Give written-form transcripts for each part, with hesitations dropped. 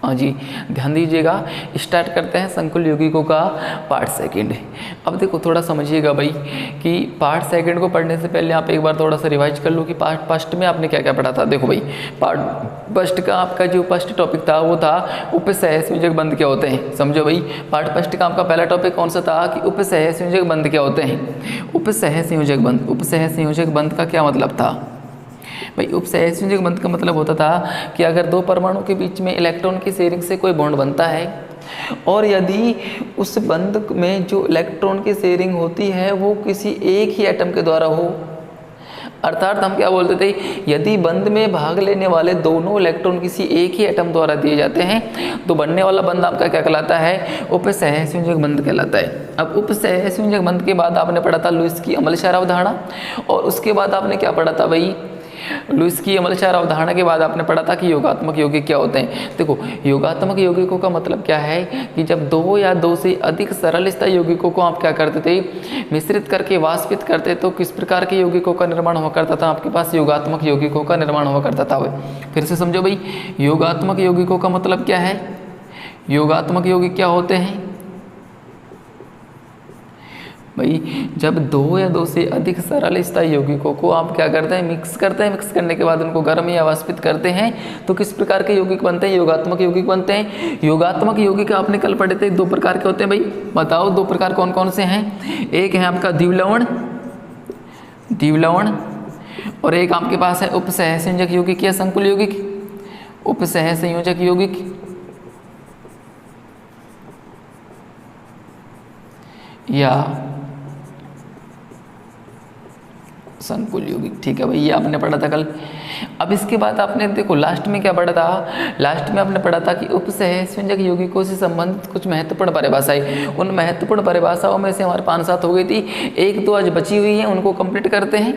हाँ जी, ध्यान दीजिएगा। स्टार्ट करते हैं संकुल यौगिकों का पार्ट सेकंड। अब देखो थोड़ा समझिएगा भाई कि पार्ट सेकंड को पढ़ने से पहले आप एक बार थोड़ा सा रिवाइज कर लो कि पार्ट फर्स्ट में आपने क्या क्या पढ़ा था। देखो भाई, पार्ट फर्स्ट का आपका जो फर्स्ट टॉपिक था वो था उपसह संयोजक बंध क्या होते हैं। समझो भाई, पार्ट फर्स्ट का आपका पहला टॉपिक कौन सा था कि उपसह संयोजक बंध क्या होते हैं। उपसह संयोजक बंध, उपसह संयोजक बंध का क्या मतलब था भाई। उपसह संयोजक बंध का मतलब होता था कि अगर दो परमाणु के बीच में इलेक्ट्रॉन की शेयरिंग से कोई बॉन्ड बनता है और यदि उस बंध में जो इलेक्ट्रॉन की शेयरिंग होती है वो किसी एक ही एटम के द्वारा हो, अर्थात हम क्या बोलते थे, यदि बंध में भाग लेने वाले दोनों इलेक्ट्रॉन किसी एक ही एटम द्वारा दिए जाते हैं तो बनने वाला बंध आपका क्या कहलाता है, उपसह संयोजक बंध कहलाता है। अब उपसह संयोजक बंध के बाद आपने पढ़ा था लुईस की अम्लक्षार अवधारणा, और उसके बाद आपने क्या पढ़ा था भाई, लुईस की अम्लक्षार अवधारणा के बाद आपने पढ़ा था कि योगात्मक यौगिक क्या होते हैं। देखो, योगात्मक यौगिकों का मतलब क्या है कि जब दो या दो से अधिक सरल स्थायी यौगिकों को आप क्या करते थे, मिश्रित करके वाष्पित करते तो किस प्रकार के यौगिकों का निर्माण हुआ करता था, आपके पास योगात्मक यौगिकों का निर्माण हुआ करता था। फिर से समझो भाई, योगात्मक यौगिकों का मतलब क्या है, योगात्मक यौगिक क्या होते हैं भाई, जब दो या दो से अधिक सरल स्थायी यौगिकों को आप क्या करते हैं, मिक्स करते हैं, मिक्स करने के बाद उनको गर्म या वाष्पित करते हैं तो किस प्रकार के यौगिक बनते हैं, योगात्मक यौगिक बनते हैं। योगात्मक यौगिक आपने कल पढ़े थे, दो प्रकार के होते हैं भाई, बताओ दो प्रकार कौन कौन से हैं। एक है आपका द्विलवण, द्विलवण, और एक आपके पास है उपसह संयोजक यौगिक या संकुल यौगिक, उपसह संयोजक यौगिक या संकुल यौगिक। ठीक है भाई, ये आपने पढ़ा था कल। अब इसके बाद आपने देखो लास्ट में क्या पढ़ा था, लास्ट में आपने पढ़ा था कि उपसह संयोजक यौगिकों से संबंधित कुछ महत्वपूर्ण परिभाषाएं, उन महत्वपूर्ण परिभाषाओं में से हमारे 5-7 हो गई थी, एक दो आज बची हुई है, उनको कंप्लीट करते हैं।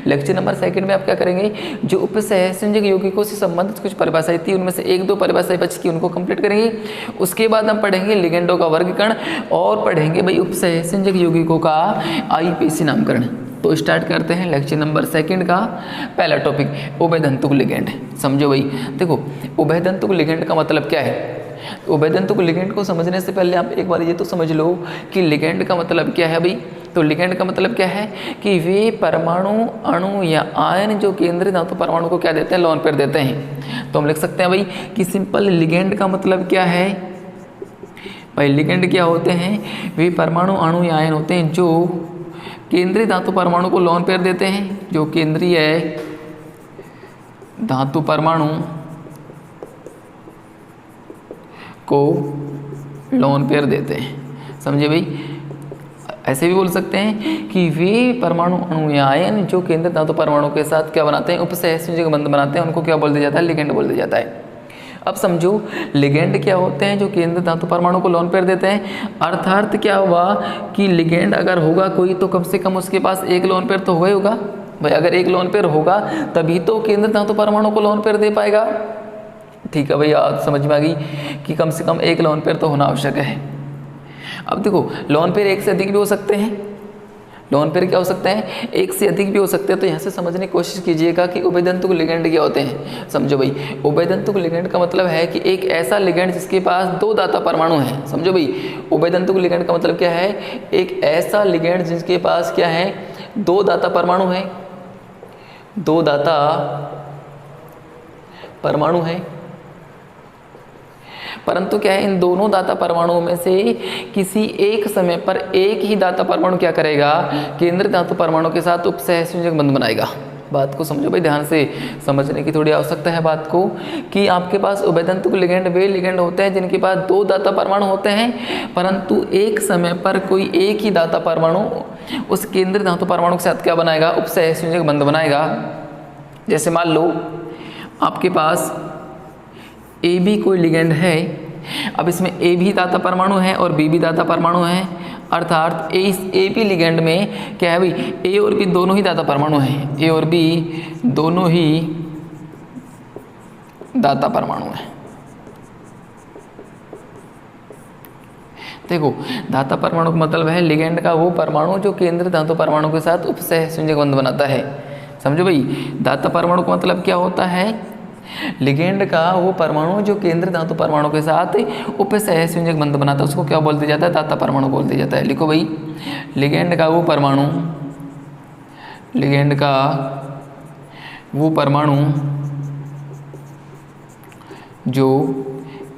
लेक्चर नंबर सेकंड में आप क्या करेंगे, जो उपसह संयोजक यौगिकों से संबंधित कुछ परिभाषाएं थी उनमें से एक दो परिभाषाएं बची थी उनको कंप्लीट करेंगे। उसके बाद हम पढ़ेंगे लिगेंडों का वर्गीकरण और पढ़ेंगे भाई उपसह संयोजक यौगिकों का आईपीसी नामकरण। तो स्टार्ट करते हैं लेक्चर नंबर सेकंड का पहला टॉपिक, उभयतंतुक लिगेंड। समझो भाई, देखो उभयतंतुक लिगेंड का मतलब क्या है। उभयतंतुक लिगेंड को समझने से पहले आप एक बार ये तो समझ लो कि लिगेंड का मतलब क्या है भाई। तो लिगेंड का मतलब क्या है कि वे परमाणु, अणु या आयन जो केंद्रीय धातु परमाणु को क्या देते हैं, लोन पेयर देते हैं। तो हम लिख सकते हैं भाई कि सिंपल लिगेंड का मतलब क्या है भाई, लिगेंड क्या होते हैं, वे परमाणु, अणु या आयन होते हैं जो केंद्रीय धातु परमाणु को लोन पेयर देते हैं, जो केंद्रीय धातु परमाणु को लोन पेयर देते हैं। समझे भाई, ऐसे भी बोल सकते हैं कि वे परमाणु, अणु या आयन जो केंद्रीय धातु परमाणु के साथ क्या बनाते हैं, उपसह संयोजक बंध बनाते हैं, उनको क्या बोल दिया जाता है, लिगेंड बोल दिया जाता है। अब समझो लिगेंड क्या होते हैं, जो केंद्रीय धातु परमाणु को लोन पेयर देते हैं। अर्थात क्या हुआ कि लिगेंड अगर होगा कोई तो कम से कम उसके पास एक लोन पेयर तो होगा ही होगा भाई। अगर एक लोन पेयर होगा तभी तो केंद्रीय धातु परमाणु को लोन पेयर दे पाएगा। ठीक है भाई, आज समझ में आ गई कि कम से कम एक लोन पेयर तो होना आवश्यक है। अब देखो लोन पेयर एक से अधिक भी हो सकते हैं, लोन पेयर क्या हो सकते हैं, एक से अधिक भी हो सकते हैं। तो यहाँ से समझने की कोशिश कीजिएगा कि उभयतंतुक लिगेंड क्या होते हैं। समझो भाई, उभयतंतुक लिगेंड का मतलब है कि एक ऐसा लिगेंड जिसके पास दो दाता परमाणु हैं। समझो भाई, उभयतंतुक लिगेंड का मतलब क्या है, एक ऐसा लिगेंड जिसके पास क्या है, दो दाता परमाणु है, दो दाता परमाणु है, परंतु क्या है, इन दोनों दाता परमाणुओं में से किसी एक समय पर एक ही दाता परमाणु क्या करेगा, केंद्रीय धातु परमाणु के साथ उपसह संयोजक बंध बनाएगा। बात को समझो भाई, ध्यान से समझने की थोड़ी आवश्यकता है बात को, कि आपके पास उभयतंतुक लिगेंड वे लिगेंड होते हैं जिनके पास दो दाता परमाणु होते हैं, परंतु एक समय पर कोई एक ही दाता परमाणु उस केंद्रीय धातु परमाणु के साथ क्या बनाएगा, उपसह संयोजक बंध बनाएगा। जैसे मान लो आपके पास ए बी कोई लिगेंड है, अब इसमें ए भी दाता परमाणु है और बी भी दाता परमाणु है, अर्थात ए बी लिगेंड में क्या है भाई, ए और बी दोनों ही दाता परमाणु हैं, ए और बी दोनों ही दाता परमाणु हैं। देखो दाता परमाणु का मतलब है लिगेंड का वो परमाणु जो केंद्रीय धातु परमाणु के साथ उपसह संयोजक बंध बनाता है। समझो भाई, दाता परमाणु का मतलब क्या होता है लिगेंड का वो परमाणु जो केंद्र धातु परमाणु के साथ उपसहसंयोजक बंध बनाता है उसको क्या बोल दिया जाता है? दाता परमाणु बोल दिया जाता है। लिखो भाई, लिगेंड का वो परमाणु, लिगेंड का वो परमाणु जो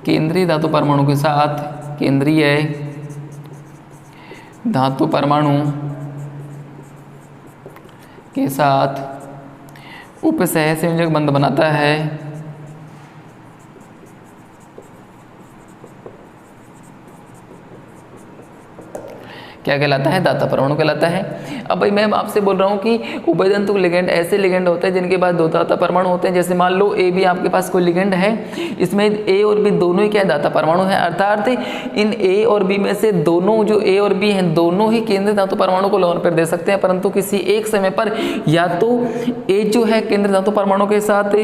केंद्रीय धातु परमाणु के साथ, केंद्रीय धातु परमाणु के साथ उपसहसंयोजक बंध बनाता है, क्या कहलाता है? दाता परमाणु कहलाता है। अब भाई मैं आपसे बोल रहा हूँ कि उभयतंतुक लिगेंड ऐसे लिगेंड होते हैं जिनके पास दो दाता परमाणु होते हैं। जैसे मान लो ए बी आपके पास कोई लिगेंड है, इसमें ए और बी दोनों ही क्या दाता परमाणु है, अर्थात इन ए और बी में से दोनों जो ए और बी हैं दोनों ही केंद्रीय धातु परमाणु को लोन पेयर दे सकते हैं, परंतु किसी एक समय पर या तो ए जो है केंद्रीय धातु परमाणु के साथ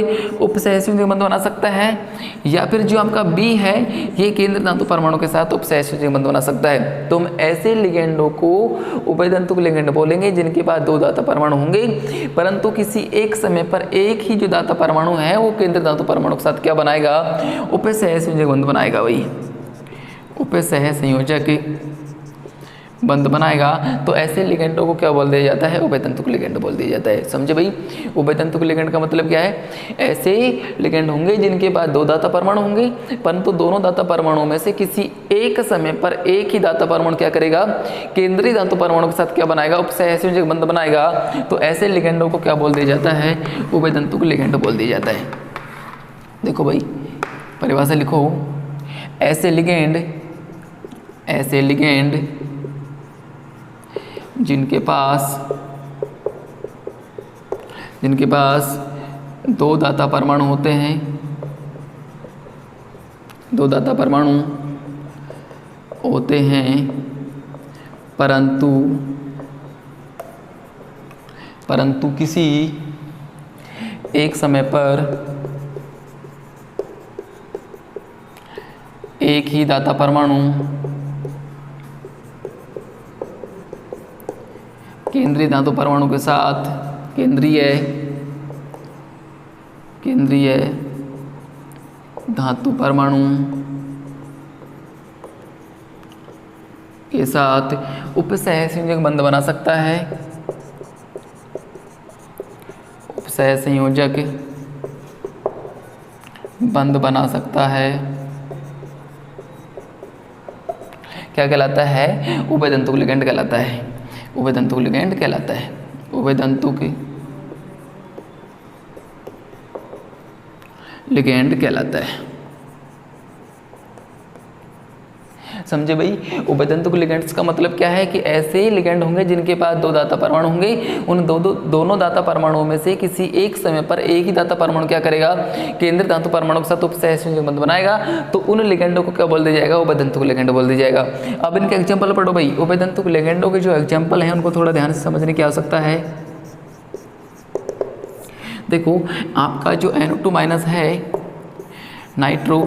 उपसहसंयोजक बंध बना सकता है, या फिर जो आपका बी है ये केंद्रीय धातु परमाणु के साथ उपसहसंयोजक बंध बना सकता है। तो हम ऐसे लिगेंडों को उभयतंतुक लिगेंड बोलेंगे जिनके पास दो दाता परमाणु होंगे, परंतु किसी एक समय पर एक ही जो दाता परमाणु है वो केंद्रीय धातु परमाणु के साथ क्या बनाएगा? उपसहसंयोजक बंध बनाएगा। भाई उपसहसंयोजक बंध बनाएगा। तो ऐसे लिगेंडों को क्या बोल दिया जाता है? उभयतंतुक लिगेंड बोल दिया जाता है। समझे भाई? उभयतंतुक लिगेंड का मतलब क्या है? ऐसे लिगेंड होंगे जिनके पास दो दाता परमाणु होंगे, परंतु दोनों दाता परमाणुओं में से किसी एक समय पर एक ही दाता परमाणु क्या करेगा? केंद्रीय धातु परमाणु के साथ क्या बनाएगा? उपसहसंयोजक बंध बनाएगा। तो ऐसे लिगेंडों को क्या बोल दिया जाता है? उभयतंतुक लिगेंड बोल दिया जाता है। देखो भाई परिभाषा लिखो, ऐसे लिगेंड, ऐसे लिगेंड जिनके पास दो दाता परमाणु होते हैं, दो दाता परमाणु होते हैं, परंतु किसी एक समय पर एक ही दाता परमाणु केंद्रीय धातु परमाणु के साथ, केंद्रीय धातु परमाणु के साथ उपसहसंयोजक बंध बना सकता है, उपसहसंयोजक बंध बना सकता है, क्या कहलाता है? उभयतंतुक लिगेंड कहलाता है। उभयतंतुक लिगेंड कहलाता है। उभयतंतुक लिगेंड कहलाता है। समझे भाई? उभयतंतुक लिगेंड्स का मतलब क्या है कि ऐसे ही लिगेंड होंगे जिनके पास दो दाता परमाणु होंगे, उन दोनों दाता परमाणुओं में से किसी एक समय पर एक ही दाता परमाणु क्या करेगा? केंद्रीय धातु परमाणु के साथ उपसहसंयोजक बंध बनाएगा। तो उन लिगेंडों को क्या बोल दिया जाएगा? उभयतंतुक लिगेंड बोल दिया जाएगा। अब इनके एग्जाम्पल पढ़ो भाई। उभयतंतुक लिगेंडों के जो एग्जाम्पल हैं उनको थोड़ा ध्यान से समझने की आवश्यकता है। देखो आपका जो NO2- है नाइट्रो,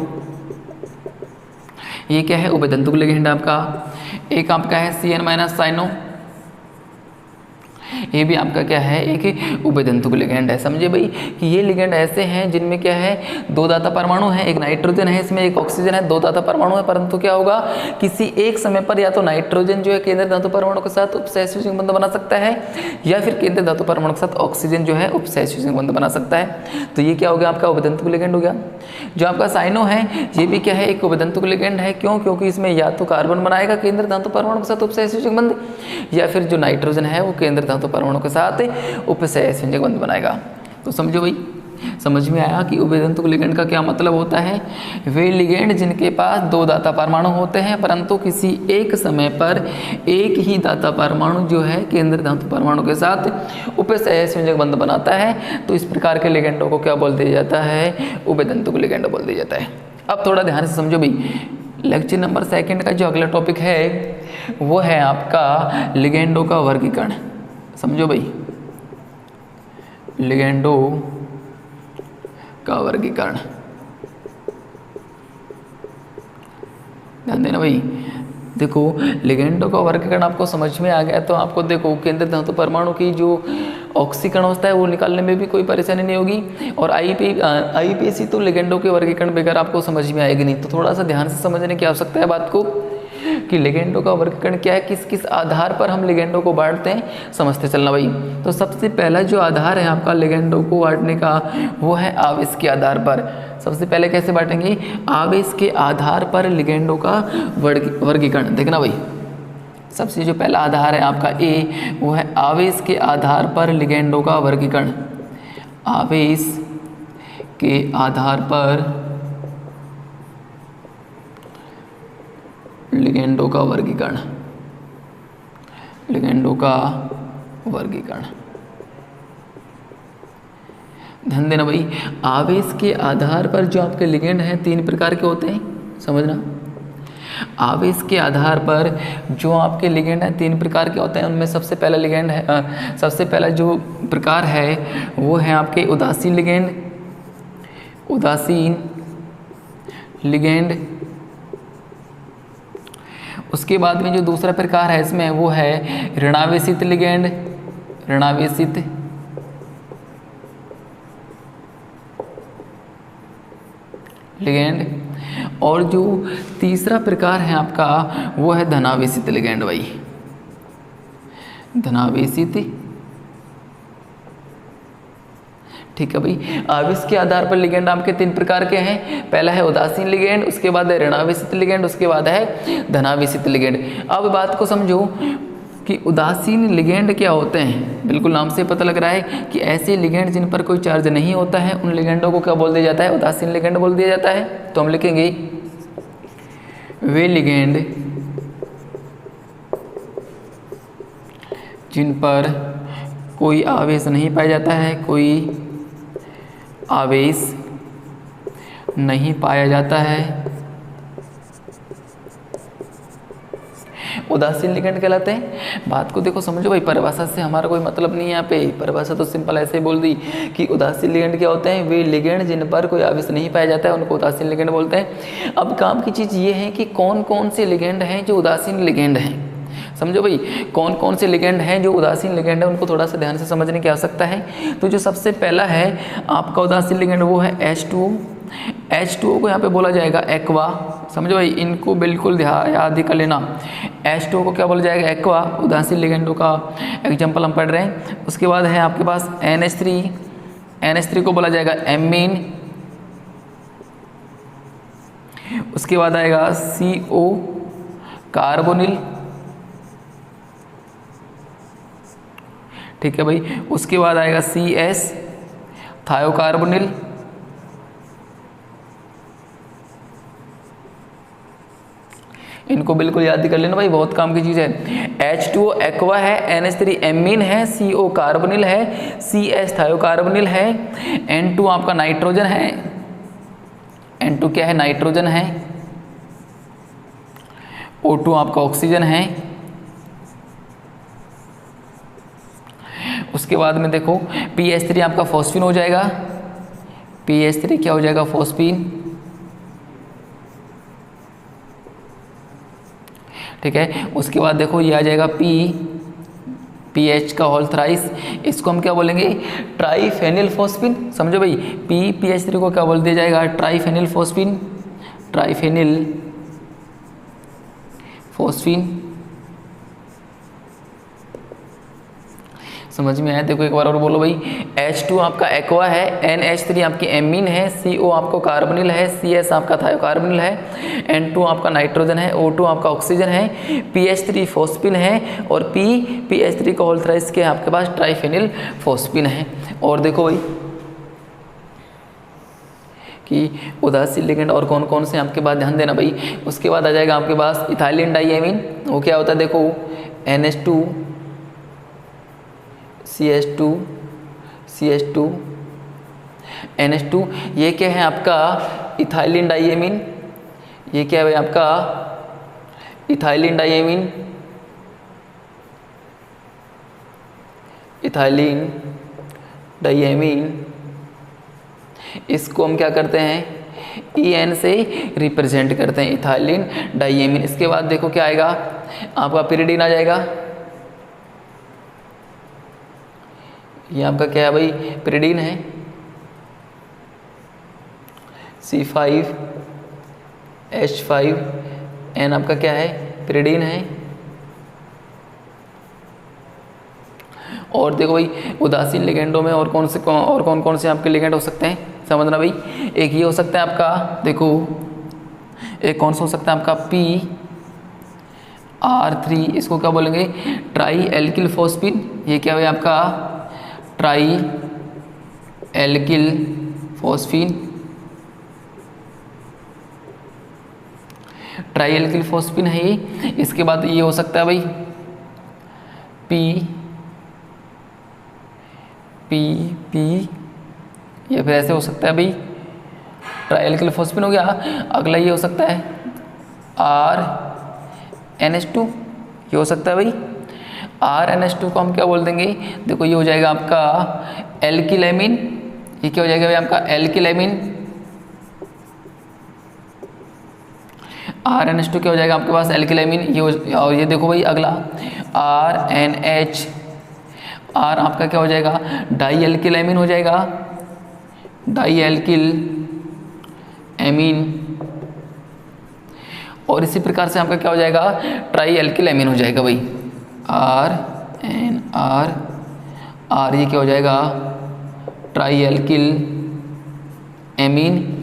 ये क्या है? उभयतंतुक लिगेंड आपका। एक आपका है CN- साइनो, ये भी आपका क्या है? एक उभयतंतुक लिगेंड है। समझे भाई कि ये लिगेंड ऐसे हैं जिनमें क्या है? दो दाता परमाणु है, एक नाइट्रोजन है, इसमें एक ऑक्सीजन है, दो दाता परमाणु है, परंतु क्या होगा? किसी एक समय पर या तो नाइट्रोजन जो है केंद्रीय धातु परमाणु के साथ उपसहसंयोजक बंध बना सकता है, या फिर केंद्रीय धातु परमाणु के साथ ऑक्सीजन जो है उपसहसंयोजक बंध बना सकता है। तो ये क्या हो गया? आपका उभयतंतुक लिगेंड हो गया। जो आपका साइनो है ये भी क्या है? एक उभयतंतुक लिगेंड है। क्यों? क्योंकि इसमें या तो कार्बन बनाएगा केंद्रीय धातु परमाणु के साथ उपसहसंयोजक बंध, या फिर जो नाइट्रोजन है वो केंद्रीय धातु परमाणु के साथ उपसहसंयोजक बंध बनाएगा। तो समझो भाई, समझ में आया कि उभयतंतुक लिगेंड का क्या मतलब होता है? वे लिगेंड जिनके पास दो दाता परमाणु होते हैं, परंतु किसी एक समय पर एक ही दाता परमाणु जो है केंद्रीय धातु परमाणु के साथ उपसहसंयोजक बंध बनाता है। तो इस प्रकार के लिगेंडों को क्या बोल दिया जाता है? उभयतंतुक लिगेंड बोल दिया जाता है। अब थोड़ा ध्यान से समझो भाई। लेक्चर नंबर 2 का जो अगला टॉपिक है वो है आपका लिगेंडों का वर्गीकरण। समझो भाई, लिगेंडों का वर्गीकरण। ध्यान देना भाई। देखो लिगेंडों का वर्गीकरण आपको समझ में आ गया तो आपको देखो केंद्रीय धातु परमाणु की जो ऑक्सीकरण होता है वो निकालने में भी कोई परेशानी नहीं होगी। और आईपीएसी तो लिगेंडों के वर्गीकरण बगैर आपको समझ में आएगी नहीं, तो थोड़ा सा ध्यान से समझने की आवश्यकता है बात को कि लिगेंडों का वर्गीकरण क्या है, किस किस आधार पर हम लिगेंडों को बांटते हैं, समझते चलना भाई। तो सबसे पहला जो आधार है आपका लिगेंडों को बांटने का वो है आवेश के आधार पर। सबसे पहले कैसे बांटेंगे, आवेश के आधार पर लिगेंडों का वर्गीकरण। देखना भाई, सबसे जो पहला आधार है आपका ए, वो है आवेश के आधार पर लिगेंडों का वर्गीकरण। आवेश के आधार पर लिगेंडों का वर्गीकरण, लिगेंडों का वर्गीकरण। ध्यान देना भाई, आवेश के आधार पर जो आपके लिगेंड हैं 3 प्रकार के होते हैं, समझना। आवेश के आधार पर जो आपके लिगेंड हैं 3 प्रकार के होते हैं। उनमें सबसे पहला लिगेंड है, सबसे पहला जो प्रकार है वो है आपके उदासीन लिगेंड, उदासीन लिगेंड। उसके बाद में जो दूसरा प्रकार है इसमें वो है ऋणावेशित लिगेंड, ऋणावेशित लिगेंड। और जो तीसरा प्रकार है आपका वो है धनावेशित लिगेंड भाई, धनावेशित। ठीक है भाई, आवेश के आधार पर लिगेंड आपके 3 प्रकार के हैं। पहला है उदासीन लिगेंड, उसके बाद है ऋणावेशित लिगेंड, उसके बाद है धनावेशित लिगेंड। अब बात को समझो कि उदासीन लिगेंड क्या होते हैं। बिल्कुल नाम से पता लग रहा है कि ऐसे लिगेंड जिन पर कोई चार्ज नहीं होता है उन लिगेंडों को क्या बोल दिया जाता है, उदासीन लिगेंड बोल दिया जाता है। तो हम लिखेंगे वे लिगेंड जिन पर कोई आवेश नहीं पाया जाता है, कोई आवेश नहीं पाया जाता है, उदासीन लिगेंड कहलाते हैं। बात को देखो समझो भाई, परिभाषा से हमारा कोई मतलब नहीं है यहाँ पे। परिभाषा तो सिंपल ऐसे ही बोल दी कि उदासीन लिगेंड क्या होते हैं, वे लिगेंड जिन पर कोई आवेश नहीं पाया जाता है उनको उदासीन लिगेंड बोलते हैं। अब काम की चीज़ ये है कि कौन कौन से लिगेंड हैं जो उदासीन लिगेंड हैं। समझो भाई, कौन कौन से लिगेंड हैं जो उदासीन लिगेंड है, उनको थोड़ा सा ध्यान से समझने की आवश्यकता है। तो जो सबसे पहला है आपका उदासीन लिगेंड वो है H2O। H2O को यहाँ पे बोला जाएगा एक्वा। समझो भाई, इनको बिल्कुल याद ही कर लेना। H2O को क्या बोला जाएगा, एक्वा। उदासीन लिगेंडों का एग्जाम्पल हम पढ़ रहे हैं। उसके बाद है आपके पास NH3। NH3 को बोला जाएगा एमीन। उसके बाद आएगा CO कार्बोनिल। ठीक है भाई, उसके बाद आएगा CS थायोकार्बोनिल। इनको बिल्कुल याद कर लेना भाई, बहुत काम की चीज़ है। H2O एक्वा है, NH3 एमीन है, CO कार्बोनिल है, CS थायोकार्बोनिल है, N2 आपका नाइट्रोजन है। N2 क्या है, नाइट्रोजन है। O2 आपका ऑक्सीजन है। उसके बाद में देखो PH3 आपका फॉस्फीन हो जाएगा। PH3 क्या हो जाएगा, फॉस्फीन। ठीक है, उसके बाद देखो ये आ जाएगा PH का होल थ्राइस। इसको हम क्या बोलेंगे, ट्राइफेनिल फॉस्फीन। समझो भाई, PH3 को क्या बोल दिया जाएगा, ट्राइफेनिल फॉस्फीन, ट्राइफेनिल फॉस्फीन। समझ में आया, देखो एक बार और बोलो भाई। H2 आपका एक्वा है, NH3 आपकी एमीन है, CO आपको कार्बोनिल है, CS आपका थायोकार्बोनिल है, N2 आपका नाइट्रोजन है, O2 आपका ऑक्सीजन है, PH3 फॉस्फीन है और PH3 का होल थ्राइस के आपके पास ट्राइफेनिल फॉस्फीन है। और देखो भाई कि उदासीन लिगेंड और कौन कौन से आपके पास, ध्यान देना भाई। उसके बाद आ जाएगा आपके पास इथाइलिन डाइएमीन। वो क्या होता है, देखो NH2 CH2 NH2, ये क्या है आपका, इथाइलिन डाइएमीन। ये क्या है आपका, इथाइलिन डाइएमीन, इथाइलिन डाइएमीन। इसको हम क्या करते हैं, EN से रिप्रेजेंट करते हैं, इथाइलिन डाइएमीन। इसके बाद देखो क्या आएगा आपका, पिरिडीन आ जाएगा। ये आपका क्या है भाई, पिरिडीन है। C5H5N आपका क्या है, पिरिडीन है। और देखो भाई उदासीन लिगेंडों में और कौन से आपके लिगेंड हो सकते हैं, समझना भाई। एक ये हो सकता है आपका, देखो एक कौन सा हो सकता है आपका PR3, इसको क्या बोलेंगे, ट्राई एल्किल फॉस्फीन। ये क्या है आपका, try alkyl phosphine, try alkyl phosphine है ये। इसके बाद ये हो सकता है भाई P या फिर ऐसे हो सकता है भाई, ट्राई एल्किल फॉस्फीन हो गया। अगला ये हो सकता है RNH2, ये हो सकता है भाई। RNH2 को हम क्या बोल देंगे, देखो ये हो जाएगा आपका एल्किलेमिन। ये क्या हो जाएगा भाई आपका, एल्किलेमिन। RNH2 क्या हो जाएगा आपके पास, एल्किलेमिन। और ये देखो भाई अगला RNH, R आपका क्या हो जाएगा, डाई एल्किलेमिन हो जाएगा, डाई एल्किल एमीन। और इसी प्रकार से आपका क्या हो जाएगा, ट्राई एल्किल एमीन हो जाएगा भाई, RNR। ये क्या हो जाएगा, ट्राई एल्किल एमीन।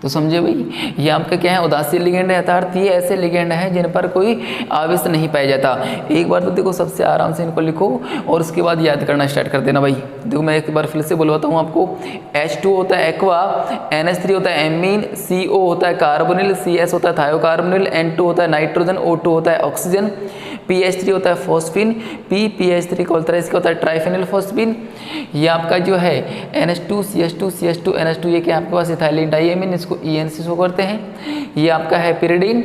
तो समझे भाई, ये आपका क्या है, उदासीन लिगेंड है, अर्थात ये ऐसे लिगेंड हैं जिन पर कोई आवेश नहीं पाया जाता। एक बार तो देखो सबसे आराम से इनको लिखो और उसके बाद याद करना स्टार्ट कर देना भाई। देखो मैं एक बार फिर से बुलवाता हूँ आपको। H2 होता है एक्वा, NH3 होता है एमीन, CO होता है कार्बोनिल, CS होता है थायोकार्बोनिल, N2 होता है नाइट्रोजन, O2 होता है ऑक्सीजन, PH3 होता है फॉस्फीन, PPH3 का इसका होता है ट्राइफेनिल फॉस्फीन। ये आपका जो है NH2 CH2 NH2, ये क्या आपके पास इथाइलिन डाइएमीन, इसको ENC शो करते हैं। ये आपका है पिरिडीन।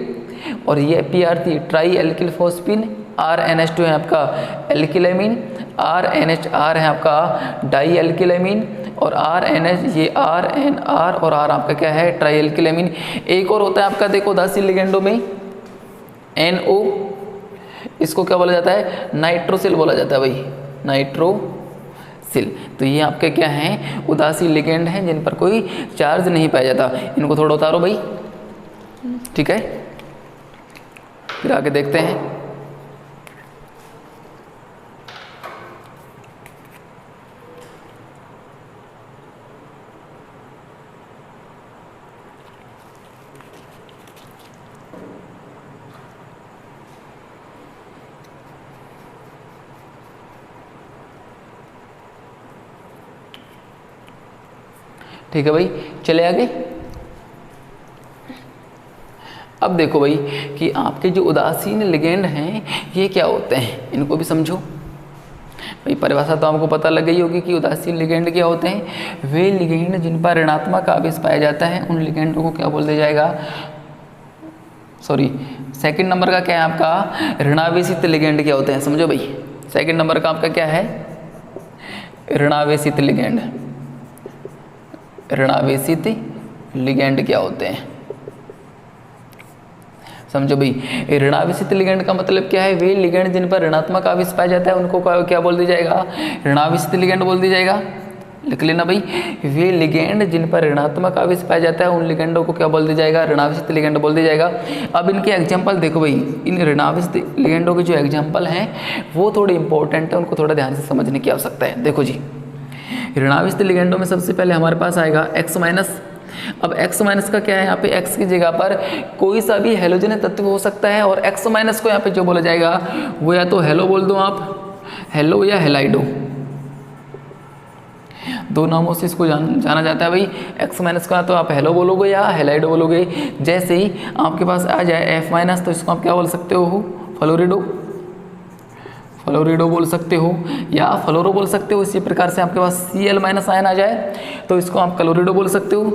और ये PR3 try alkyl phosphine, RNH2 है आपका एल्किलेमीन, RNHR है आपका डाई एल्किलेमीन, और RNH ये RNR और R आपका क्या है, ट्राई एल्किलेमीन। एक और होता है आपका देखो उदासीन लिगेंडों में NO, इसको क्या बोला जाता है, नाइट्रोसिल बोला जाता है भाई, नाइट्रोसिल। तो ये आपके क्या हैं, उदासीन लिगेंड हैं जिन पर कोई चार्ज नहीं पाया जाता। इनको थोड़ा उतारो भाई, ठीक है। फिर आगे देखते हैं। ठीक है भाई, चले आगे। अब देखो भाई कि आपके जो उदासीन लिगेंड हैं ये क्या होते हैं, इनको भी समझो भाई। परिभाषा तो आपको पता लग गई होगी कि उदासीन लिगेंड क्या होते हैं। वे लिगेंड जिन पर ऋणात्मक आवेश पाया जाता है उन लिगेंडों को क्या बोल दिया जाएगा, सेकंड नंबर का क्या है आपका, ऋणावेशित लिगेंड क्या होते हैं, समझो भाई। सेकंड नंबर का आपका क्या है, ऋणावेशित लिगेंड। ऋणावेशित लिगेंड क्या होते हैं, समझो भाई। ऋणावेशित लिगेंड का मतलब क्या है, वे लिगेंड जिन पर ऋणात्मक आवेश पाया जाता है उनको क्या बोल दिया जाएगा, ऋणावेशित लिगेंड बोल दिया जाएगा। लिख लेना भाई, वे लिगेंड जिन पर ऋणात्मक आवेश पाया जाता है उन लिगेंडों को क्या बोल दिया जाएगा, ऋणावेशित लिगेंड बोल दिया जाएगा। अब इनके एग्जाम्पल देखो भाई, इन ऋणावेशित लिगेंडों के जो एग्जाम्पल हैं वो थोड़े इंपॉर्टेंट है, उनको थोड़ा ध्यान से समझने की आवश्यकता है। देखो जी, ऋणावेशित लिगेंडों में सबसे पहले हमारे पास आएगा X माइनस। अब X माइनस का क्या है, यहाँ पे X की जगह पर कोई सा भी हेलोजन तत्व हो सकता है, और X माइनस को यहाँ पे जो बोला जाएगा वो या तो हेलो बोल दो आप, हेलो या हेलाइडो, दो नामों से इसको जाना जाता है भाई। X माइनस का तो आप हेलो बोलोगे या हेलाइडो बोलोगे। जैसे ही आपके पास आ जाए F माइनस तो इसको आप क्या बोल सकते हो, फ्लोरिडो, फ्लोरिडो बोल सकते हो या फ्लोरो बोल सकते हो। इसी प्रकार से आपके पास Cl माइनस आयन आ जाए तो इसको आप क्लोरिडो बोल सकते हो,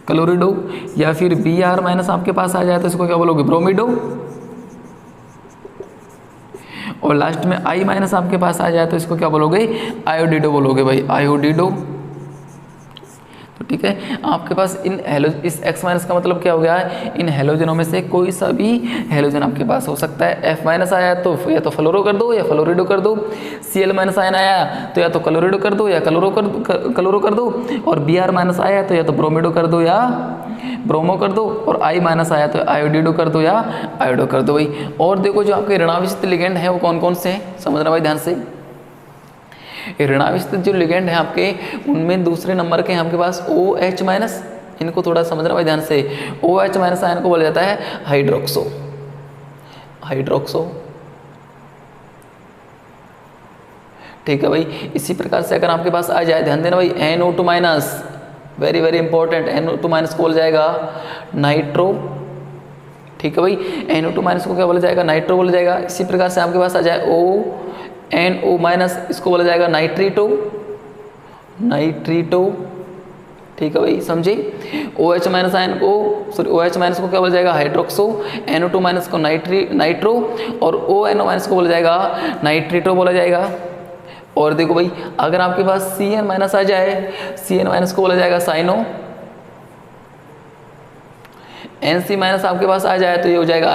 क्लोरिडो। या फिर Br माइनस आपके पास आ जाए तो इसको क्या बोलोगे, ब्रोमिडो। और लास्ट में I माइनस आपके पास आ जाए तो इसको क्या बोलोगे, आयोडिडो बोलोगे भाई, आयोडिडो। ठीक है, आपके पास इन इस X माइनस का मतलब क्या हो गया है, इन हेलोजनों में से कोई सा भी हेलोजन आपके पास हो सकता है। F माइनस आया तो या तो फ्लोरो कर दो या फ्लोरिडो कर दो, Cl माइनस आयन आया तो या तो क्लोरिडो कर दो या क्लोरो कर दो, और Br माइनस आया तो या तो ब्रोमिडो कर दो या ब्रोमो कर दो, और I माइनस आया तो आयोडिडो कर दो या आयोडो कर दो भाई। और देखो जो आपके ऋणाविष्ट लिगेंड है वो कौन कौन से हैं, समझना भाई ध्यान से। ऋणाविष्ट जो लिगेंड है आपके, उनमें दूसरे नंबर के हैं आपके पास OH माइनस, इनको थोड़ा समझना भाई ध्यान से। OH माइनस आयन को बोला जाता है हाइड्रोक्सो, ठीक है भाई। इसी प्रकार से अगर आपके पास आ जाए, ध्यान देना भाई, NO2 minus, very very important, NO2 minus को बोला जाएगा नाइट्रो, ठीक है भाई। NO2 माइनस को क्या बोला जाएगा, नाइट्रो बोला जाएगा। इसी प्रकार से आपके पास आ जाए NO माइनस, इसको बोला जाएगा नाइट्रीटो, ठीक है भाई, समझे। OH माइनस आयन को, सॉरी OH माइनस को क्या बोला जाएगा, हाइड्रोक्सो, NO2 माइनस को नाइट्रो, और ONO माइनस को बोला जाएगा नाइट्रीटो बोला जाएगा। और देखो भाई, अगर आपके पास CN माइनस आ जाए, CN माइनस को बोला जाएगा साइनो, NC माइनस आपके पास आ जाए तो ये हो जाएगा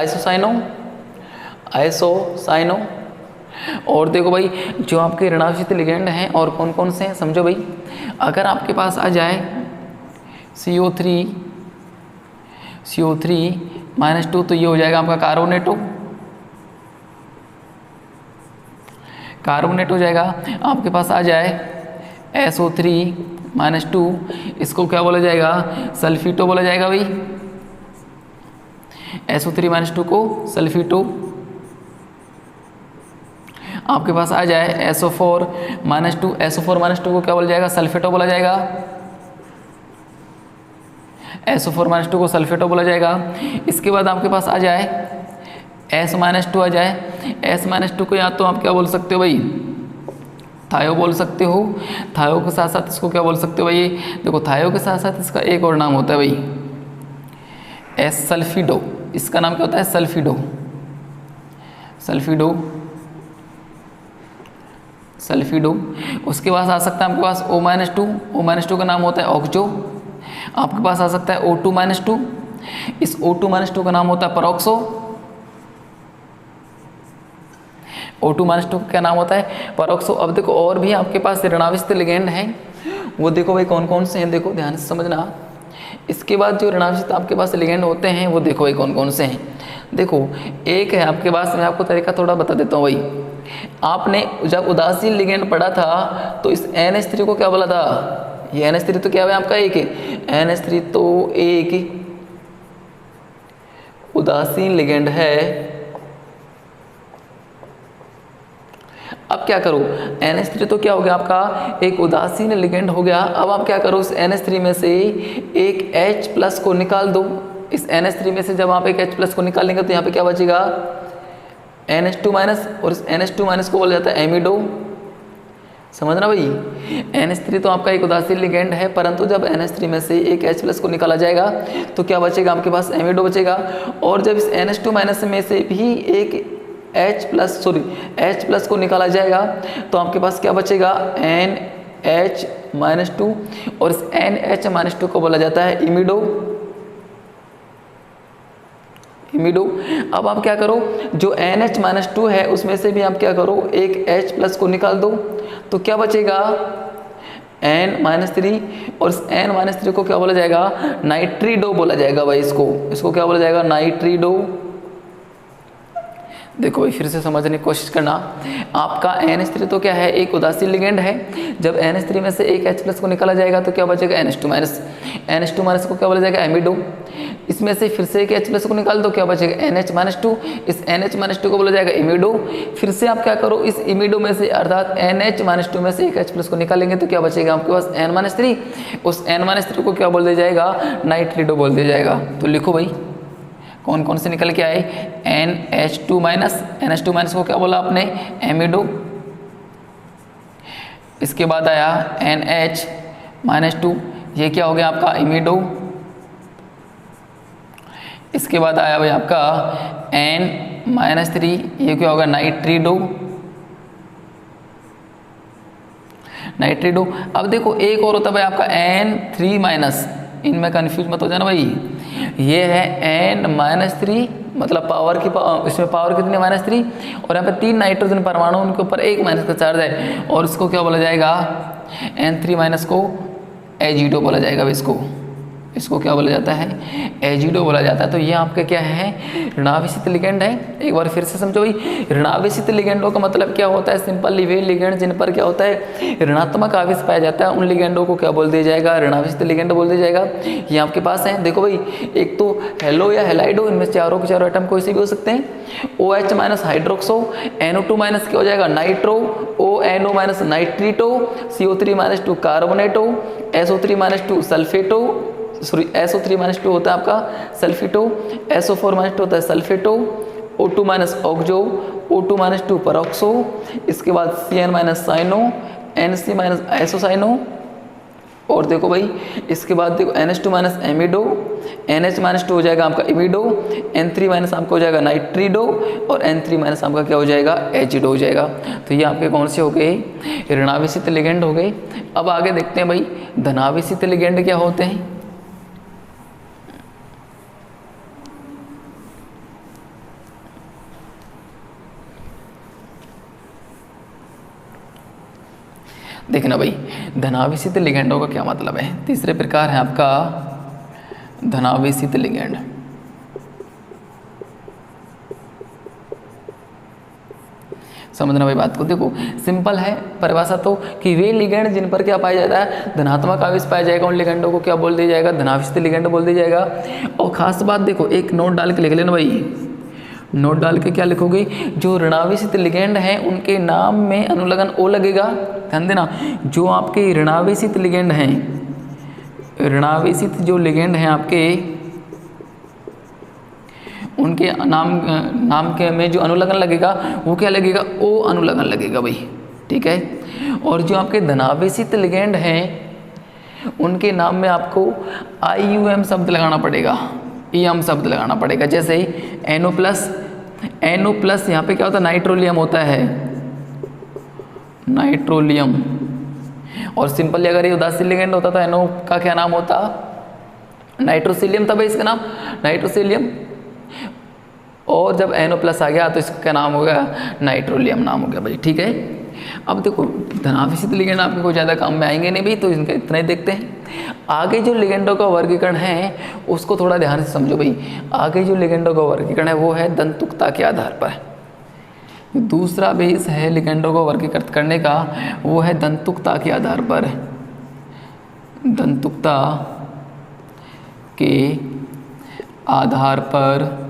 आइसोसाइनो। और देखो भाई, जो आपके ऋणाविष्ट लिगेंड हैं और कौन कौन से हैं समझो भाई। अगर आपके पास आ जाए CO3 -2 तो ये हो जाएगा आपका कार्बोनेट हो जाएगा। आपके पास आ जाए SO3 -2, इसको क्या बोला जाएगा, सल्फीटो बोला जाएगा भाई। SO3 -2 को सल्फीटो। आपके पास आ जाए SO4 -2 को क्या बोला जाएगा, सल्फेटो बोला जाएगा। SO4 -2 को सल्फेटो बोला जाएगा। इसके बाद आपके पास आ जाए S -2 आ जाए, S -2 को या तो आप क्या बोल सकते हो भाई, थायो बोल सकते हो। थायो के साथ साथ इसको क्या बोल सकते हो भाई, देखो थायो के साथ साथ इसका एक और नाम होता है भाई, S सल्फिडो। इसका नाम क्या होता है, सल्फिडो। उसके पास आ सकता है आपके पास O -2 का नाम होता है ऑक्जो। आपके पास आ सकता है O2 -2, इस O2 -2 का नाम होता है परऑक्सो। O2 -2 क्या नाम होता है, परऑक्सो। अब देखो और भी आपके पास ऋणाविष्ट लिगेंड हैं, वो देखो भाई कौन कौन से हैं, देखो ध्यान से समझना। इसके बाद जो ऋणाविष्ट आपके पास लिगेंड होते हैं वो देखो भाई कौन कौन से हैं। देखो एक है आपके पास, मैं आपको तरीका थोड़ा बता देता हूँ भाई। आपने जब उदासीन लिगेंड पढ़ा था तो इस NH3 को क्या बोला था, ये NH3 तो क्या है आपका एक है, NH3 तो एक उदासीन लिगेंड है। अब क्या करो, NH3 तो क्या हो गया आपका एक उदासीन लिगेंड हो गया। अब आप क्या करो, इस NH3 में से एक H+ को निकाल दो। इस NH3 में से जब आप एक H+ को निकालेंगे तो यहाँ पे क्या बचेगा, NH2 माइनस, और इस NH2 माइनस को बोला जाता है एमिडो। समझना भाई, NH3 तो आपका एक उदासीन लिगेंड है, परंतु जब NH3 में से एक H+ को निकाला जाएगा तो क्या बचेगा आपके पास, एमिडो बचेगा। और जब इस NH2 माइनस में से भी एक H+ को निकाला जाएगा तो आपके पास क्या बचेगा, NH -2, और इस NH -2 को बोला जाता है इमिडो। अब आप क्या करो, जो NH -2 है उसमें से भी आप क्या करो, एक H+ को निकाल दो तो क्या बचेगा, N -3, और इस N -3 को क्या बोला जाएगा, नाइट्रीडो बोला जाएगा भाई। इसको क्या बोला जाएगा, नाइट्रीडो। देखो भाई फिर से समझने की कोशिश करना। आपका NH3 तो क्या है, एक उदासीन लिगेंड है। जब NH3 में से एक H+ को निकाला जाएगा तो क्या बचेगा, NH2 माइनस को क्या बोला जाएगा, एमिडो। इसमें से फिर से एक H+ को निकाल दो, क्या बचेगा, NH -2। इस NH -2 को बोला जाएगा इमिडो। फिर से आप क्या करो, इस इमिडो में से अर्थात NH -2 में से एक H+ को निकालेंगे तो क्या बचेगा आपके पास, N -3। उस N -3 को क्या बोल दिया जाएगा, नाइट्रीडो बोल दिया जाएगा। तो लिखो भाई कौन कौन से निकल के आए, NH2 माइनस को क्या बोला आपने, एमिडो। इसके बाद आया NH -2, ये क्या हो गया आपका, इमिडो। इसके बाद आया भाई आपका N -3, ये क्या होगा, नाइट्रीडो। नाइट्रिडो। अब देखो एक और होता है भाई आपका N3-, इनमें कन्फ्यूज मत हो जाना भाई, ये है N-3, मतलब पावर की इसमें पावर कितनी है -3, और यहाँ पे 3 नाइट्रोजन परमाणु, उनके ऊपर 1 माइनस का चार्ज है, और इसको क्या बोला जाएगा, N3- को एजिडो बोला जाएगा। इसको क्या बोला जाता है, एजिडो बोला जाता है। तो ये आपके क्या है, ऋणावेशित लिगेंड है। एक बार फिर से समझो भाई, ऋणावेशित लिगेंडों का मतलब क्या होता है, सिंपल वे लिगेंड जिन पर क्या होता है, ऋणात्मक आवेश पाया जाता है, उन लिगेंडों को क्या बोल दिया जाएगा, ऋणावेशित लिगेंड बोल दिया जाएगा। ये आपके पास है, देखो भाई, एक तो हेलो या हेलाइडो, इनमें चारों के चारों एटम कोई से भी हो सकते हैं। OH- हाइड्रोक्सो, NO2- क्या हो जाएगा, nitro, ONO- नाइट्रीटो, CO3- 2 कार्बोनेटो, SO3- 2 सल्फेटो, sorry SO3- 2 होता है आपका सल्फेटो, SO4- 2 होता है सल्फेटो, O2- ऑक्जो, O2- 2 परऑक्सो, इसके बाद CN- साइनो, NC- आइसोसाइनो, और देखो भाई इसके बाद देखो NH2- एमिडो, NH- हो जाएगा आपका इमिडो, N3- आपका हो जाएगा नाइट्रीडो, और N3- आपका क्या हो जाएगा, एजिडो हो जाएगा। तो ये आपके कौन से हो गए, ऋणावेशित लिगेंड हो गए। अब आगे देखते हैं भाई धनावेशित लिगेंड क्या होते हैं। देखना भाई, धनावेशित लिगेंडों का क्या मतलब है। तीसरे प्रकार है आपका धनावेशित लिगेंड। समझना भाई बात को, देखो सिंपल है परिभाषा तो, कि वे लिगेंड जिन पर क्या पाया जाता है, धनात्मक आवेश पाया जाएगा, उन लिगेंडों को क्या बोल दिया जाएगा, धनावेशित लिगेंड बोल दिया जाएगा। और खास बात देखो, एक नोट डाल के लिख लेना भाई, नोट डाल के क्या लिखोगे, जो ऋणावेशित लिगेंड हैं उनके नाम में अनुलग्न O लगेगा। ध्यान देना, जो आपके ऋणावेशित लिगेंड हैं, ऋणावेशित जो लिगेंड हैं आपके, उनके नाम के में जो अनुलग्न लगेगा वो क्या लगेगा, O अनुलग्न लगेगा भाई, ठीक है। और जो आपके धनावेशित लिगेंड हैं उनके नाम में आपको IUM शब्द लगाना पड़ेगा, EM शब्द लगाना पड़ेगा। जैसे NO+, यहाँ पे क्या होता है, नाइट्रोलियम होता है, नाइट्रोलियम। और सिंपली अगर ये उदासीन लिगेंड होता तो NO का क्या नाम होता, नाइट्रोसिलियम था भाई इसका नाम, नाइट्रोसिलियम। और जब NO+ आ गया तो इसका क्या नाम हो गया, नाइट्रोलियम नाम हो गया भाई, ठीक है। अब देखो धनावेशित लिगेंड आपके कोई ज़्यादा काम में आएंगे नहीं भाई, तो इनका इतना ही देखते हैं। आगे जो लिगेंडों का वर्गीकरण है उसको थोड़ा ध्यान से समझो भाई। आगे जो लिगेंडों का वर्गीकरण है वो है दंतुकता के आधार पर। दूसरा बेस है लिगेंडों को वर्गीकृत करने का, वो है दंतुकता के आधार पर। दंतुकता के आधार पर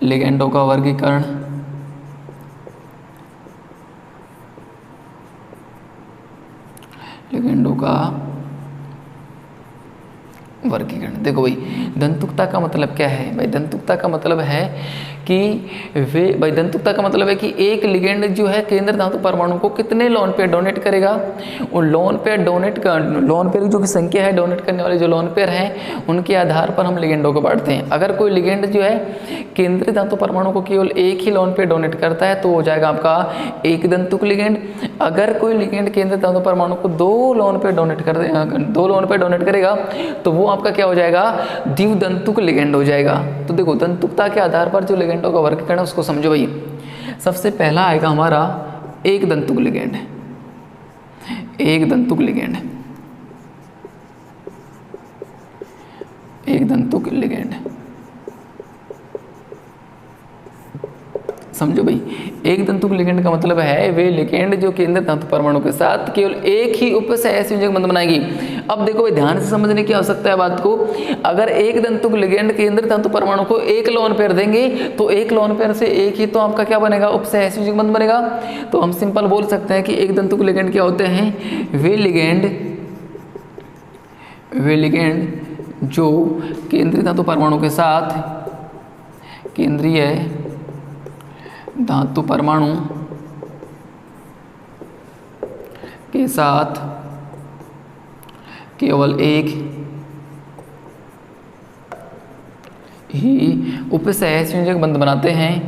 लिगेंडों का वर्गीकरण, लिगेंडों का वर्गीकरण। देखो भाई दंतुकता का मतलब क्या है भाई, दंतुकता का मतलब है कि दंतुकता का मतलब है कि एक लिगेंड जो है केंद्र धातु परमाणु को कितने लोन पेयर डोनेट करेगा। और लोन पेयर जो की संख्या है, डोनेट करने वाले जो लोन पेयर हैं उनके आधार पर हम लिगेंडों को बांटते हैं। अगर कोई लिगेंड जो है केंद्रीय धातु परमाणु को केवल एक ही लोन पेयर डोनेट करता है तो हो जाएगा आपका एक दंतुक लिगेंड। अगर कोई लिगेंड केंद्रीय धातु परमाणु को दो लोन पेयर डोनेट करेगा तो वो आपका क्या हो जाएगा, द्विदंतुक लिगेंड हो जाएगा। तो देखो दंतुकता के आधार पर जो लिगेंडों का वर्गीकरण है उसको समझो भाई। सबसे पहला आएगा हमारा एक दंतुक लिगेंड, एक दंतुक लिगेंड, एक दंतुक लिगेंड, समझो भाई। एक दंतुक लिगेंड का मतलब है वे लिगेंड जो केंद्र धातु परमाणु के साथ केवल एक ही उपसहसंयोजक बंध बनाएगी। अब देखो भाई ध्यान से समझने की आवश्यकता है बात को। अगर एक दंतुक लिगेंड केंद्र धातु परमाणु को एक लोन पेयर देंगे तो एक लोन पेयर से एक ही तो आपका क्या बनेगा, उपसहसंयोजक बंध बनेगा। तो हम सिंपल बोल सकते हैं कि एक दंतुक लिगेंड क्या होते हैं, वे लिगेंड जो केंद्रीय धातु परमाणु के साथ, केंद्रीय धातु परमाणु के साथ केवल एक ही उपसहसंयोजक बंध बनाते हैं,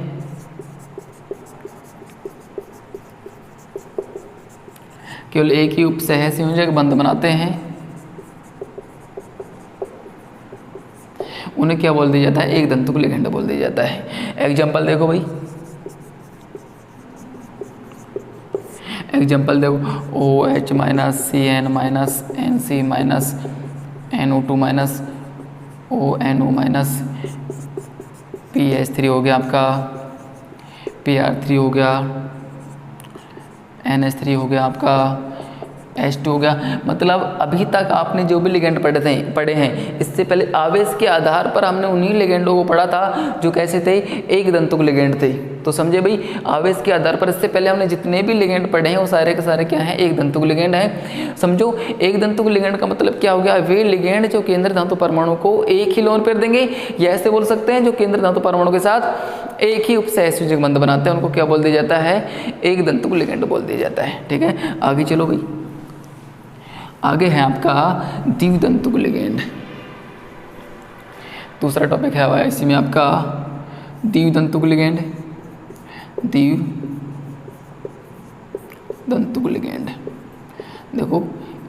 केवल एक ही उपसह संयोजक बंध बनाते हैं, उन्हें क्या बोल दिया जाता है? एक दंतुक लिगेंड बोल दिया जाता है। एग्जाम्पल देखो भाई, एग्जाम्पल देखो OH minus CN minus NC minus NO2 minus ONO minus PH3 हो गया आपका, PR3 हो गया, NH3 हो गया आपका, H2 हो गया। मतलब अभी तक आपने जो भी लिगेंड पढ़े हैं, इससे पहले आवेश के आधार पर हमने उन्हीं लिगेंडों को पढ़ा था जो कैसे थे? एक दंतुक लिगेंड थे। तो समझे भाई, आवेश के आधार पर इससे पहले हमने जितने भी लिगेंड पढ़े हैं वो सारे के सारे क्या हैं? एक दंतुक लिगेंड हैं। समझो, एक दंतुक लिगेंड का मतलब क्या हो गया? वे लिगेंड जो केंद्र धातु परमाणु को एक ही लोन पेयर देंगे, या ऐसे बोल सकते हैं जो केंद्र धातु परमाणु के साथ एक ही उपसहसंयोजक बंध बनाते हैं, उनको क्या बोल दिया जाता है? एक दंतुक लिगेंड बोल दिया जाता है। ठीक है, आगे चलो भाई। आगे है आपका द्विदंतुक लिगेंड। दूसरा टॉपिक है इसी में आपका द्विदंतुक लिगेंड। द्विदंतुक लिगेंड देखो,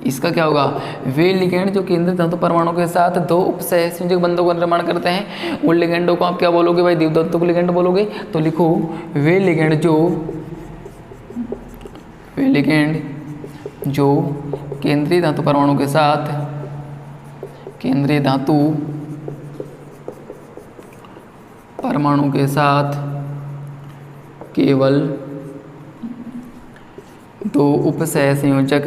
इसका क्या होगा? वे लिगेंड जो केंद्र धातु परमाणु के साथ दो उपसहसंयोजक बंधों का निर्माण करते हैं, उन लिगेंडों को आप क्या बोलोगे भाई? द्विदंतुक लिगेंड बोलोगे। तो लिखो, वे लिगेंड जो केंद्रीय धातु परमाणु के साथ केवल दो उपसहसंयोजक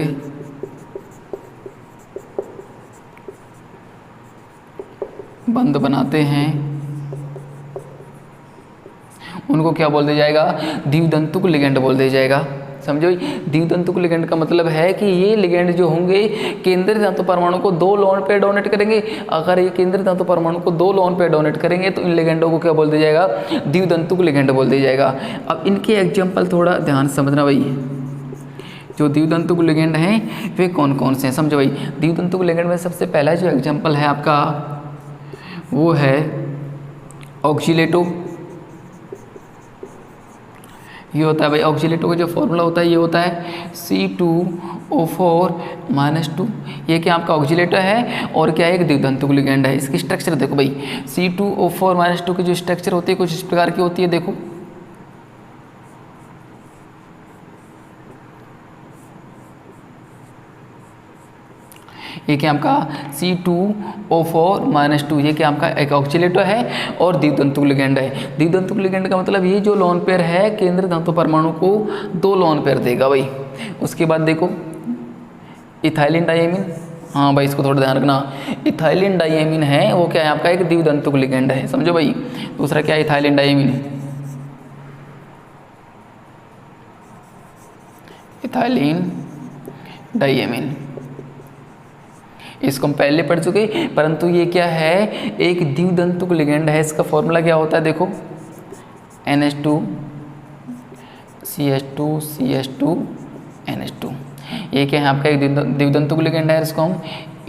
बंध बनाते हैं, उनको क्या बोल दिया जाएगा? द्विदंतुक लिगेंड बोल दिया जाएगा। समझो, द्विदंतुक लिगेंड का मतलब है कि ये लिगेंड जो होंगे केंद्रीय धातु परमाणु को दो लोन पेयर डोनेट करेंगे। अगर ये केंद्रीय धातु परमाणु को दो लोन पेयर डोनेट करेंगे तो इन लिगेंडों को क्या बोल दिया जाएगा? द्विदंतुक लिगेंड बोल दिया जाएगा। अब इनके एग्जाम्पल थोड़ा ध्यान से समझना भाई, जो द्विदंतुक लिगेंड हैं वे कौन कौन से हैं? समझो भाई, द्विदंतुक लिगेंड में सबसे पहला जो एग्जाम्पल है आपका वो है ऑक्सीलेटो। ये होता है भाई, ऑक्सीलेटो का जो फॉर्मूला होता है ये होता है C2O4 - 2। ये क्या आपका ऑक्सीलेटो है और क्या एक द्विदंतुक लिगेंड है। इसकी स्ट्रक्चर देखो भाई, C2O4 - 2 की जो स्ट्रक्चर होती है कुछ इस प्रकार की होती है। देखो, ये क्या आपका C2O4 - 2, ये क्या आपका एक ऑक्सीलेटो है और द्विदंतुक लिगेंड है। द्विदंतुक लिगेंड का मतलब ये जो लोन पेयर है केंद्र धातु परमाणु को दो लोन पेयर देगा भाई। उसके बाद देखो इथाइलिन डाइएमीन, हाँ भाई इसको थोड़ा ध्यान रखना, इथाइलिन डाइएमीन है वो क्या है आपका एक द्विदंतुक लिगेंड है। समझो भाई, दूसरा क्या है? Ethylene diamine. इथाइलिन डाइएमीन इसको हम पहले पढ़ चुके, परंतु ये क्या है? एक द्विदंतुक लिगेंड है। इसका फॉर्मूला क्या होता है? देखो NH2 CH2 CH2 NH2। ये क्या है आपका एक द्विदंतुक लिगेंड है। इसको हम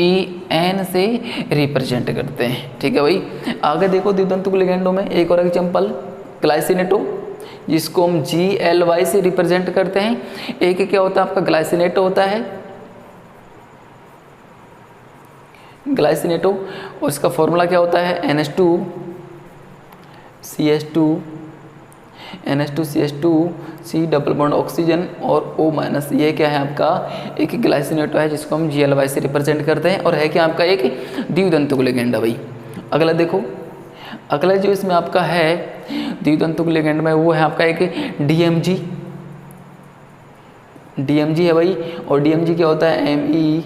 EN से रिप्रेजेंट करते हैं। ठीक है भाई, आगे देखो द्विदंतुक लिगेंडों में एक और एग्जाम्पल ग्लाइसिनेटो, जिसको हम GLY से रिप्रेजेंट करते हैं। एक क्या होता है आपका? ग्लाइसिनेटो होता है, ग्लाइसिनेटो, और इसका फॉर्मूला क्या होता है? NH2 CH2 NH2 CH2 C double bond oxygen और O-। ये क्या है आपका? एक ग्लाइसिनेटो है जिसको हम GLY से रिप्रेजेंट करते हैं और है क्या आपका एक द्विदंतुक लिगेंड है भाई। अगला देखो, अगला जो इसमें आपका है द्विदंतुक लिगेंड में वो है आपका एक DMG है भाई। और DMG क्या होता है? Me।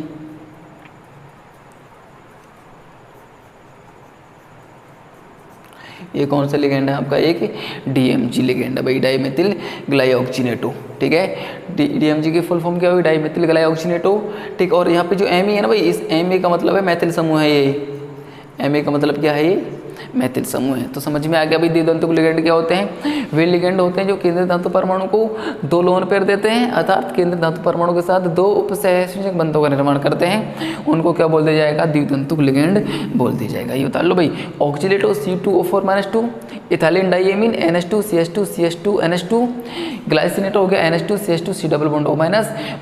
ये कौन सा लिगेंड है आपका? एक DMG लिगेंड है भाई, डाइमेथिल ग्लाइऑक्सीनेटो। ठीक है, DMG की फुल फॉर्म क्या होगी? डाइमेथिल ग्लाइऑक्सीनेटो। ठीक, और यहाँ पे जो Me है ना भाई, इस Me का मतलब है मैथिल समूह है। ये Me का मतलब क्या है? ये मैथिल समूह है। तो समझ में आ गया भाई द्वितंतुक लिगेंड क्या होते हैं। वे लिगेंड होते हैं जो केंद्रीय धातु परमाणु को 2 लोन पेयर देते हैं, अर्थात केंद्रीय धातु परमाणु के साथ 2 उपसहसंयोजक बंधों का निर्माण करते हैं, उनको क्या बोल दिया जाएगा, द्वितंतुक लिगेंड बोल दिया जाएगा। ये बता लो भाई। ऑक्सीलेटो C2O4-2, ethylene diamine NH2CH2CH2 NH2, glycinato हो गया NH2CH2 C double bond O-,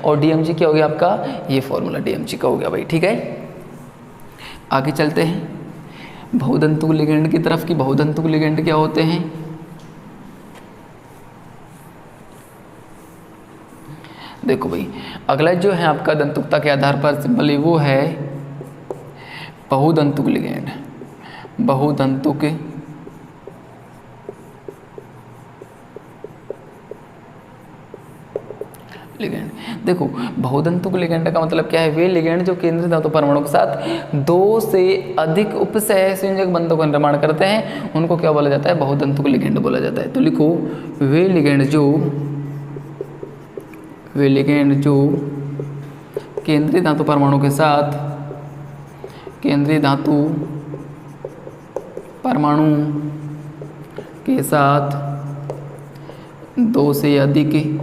और DMG क्या हो गया आपका, ये फॉर्मूला DMG का हो गया भाई। ठीक है, आगे चलते हैं बहुदंतुक लिगेंड की तरफ कि बहुदंतुक लिगेंड क्या होते हैं। देखो भाई, अगला जो है आपका दंतुकता के आधार पर सिंबल वो है बहुदंतुक लिगेंड। बहुदंतुक लिगेंड। देखो बहुदंतुक लिगेंड का मतलब क्या है, वे लिगेंड जो केंद्रीय धातु परमाणु के साथ 2 से अधिक उपसहसंयोजक बंधों का निर्माण करते हैं, उनको क्या बोला जाता है, बहुदंतुक लिगेंड बोला जाता है। तो लिखो वे लिगेंड जो केंद्रीय धातु परमाणु के साथ, केंद्रीय धातु परमाणु के साथ 2 से अधिक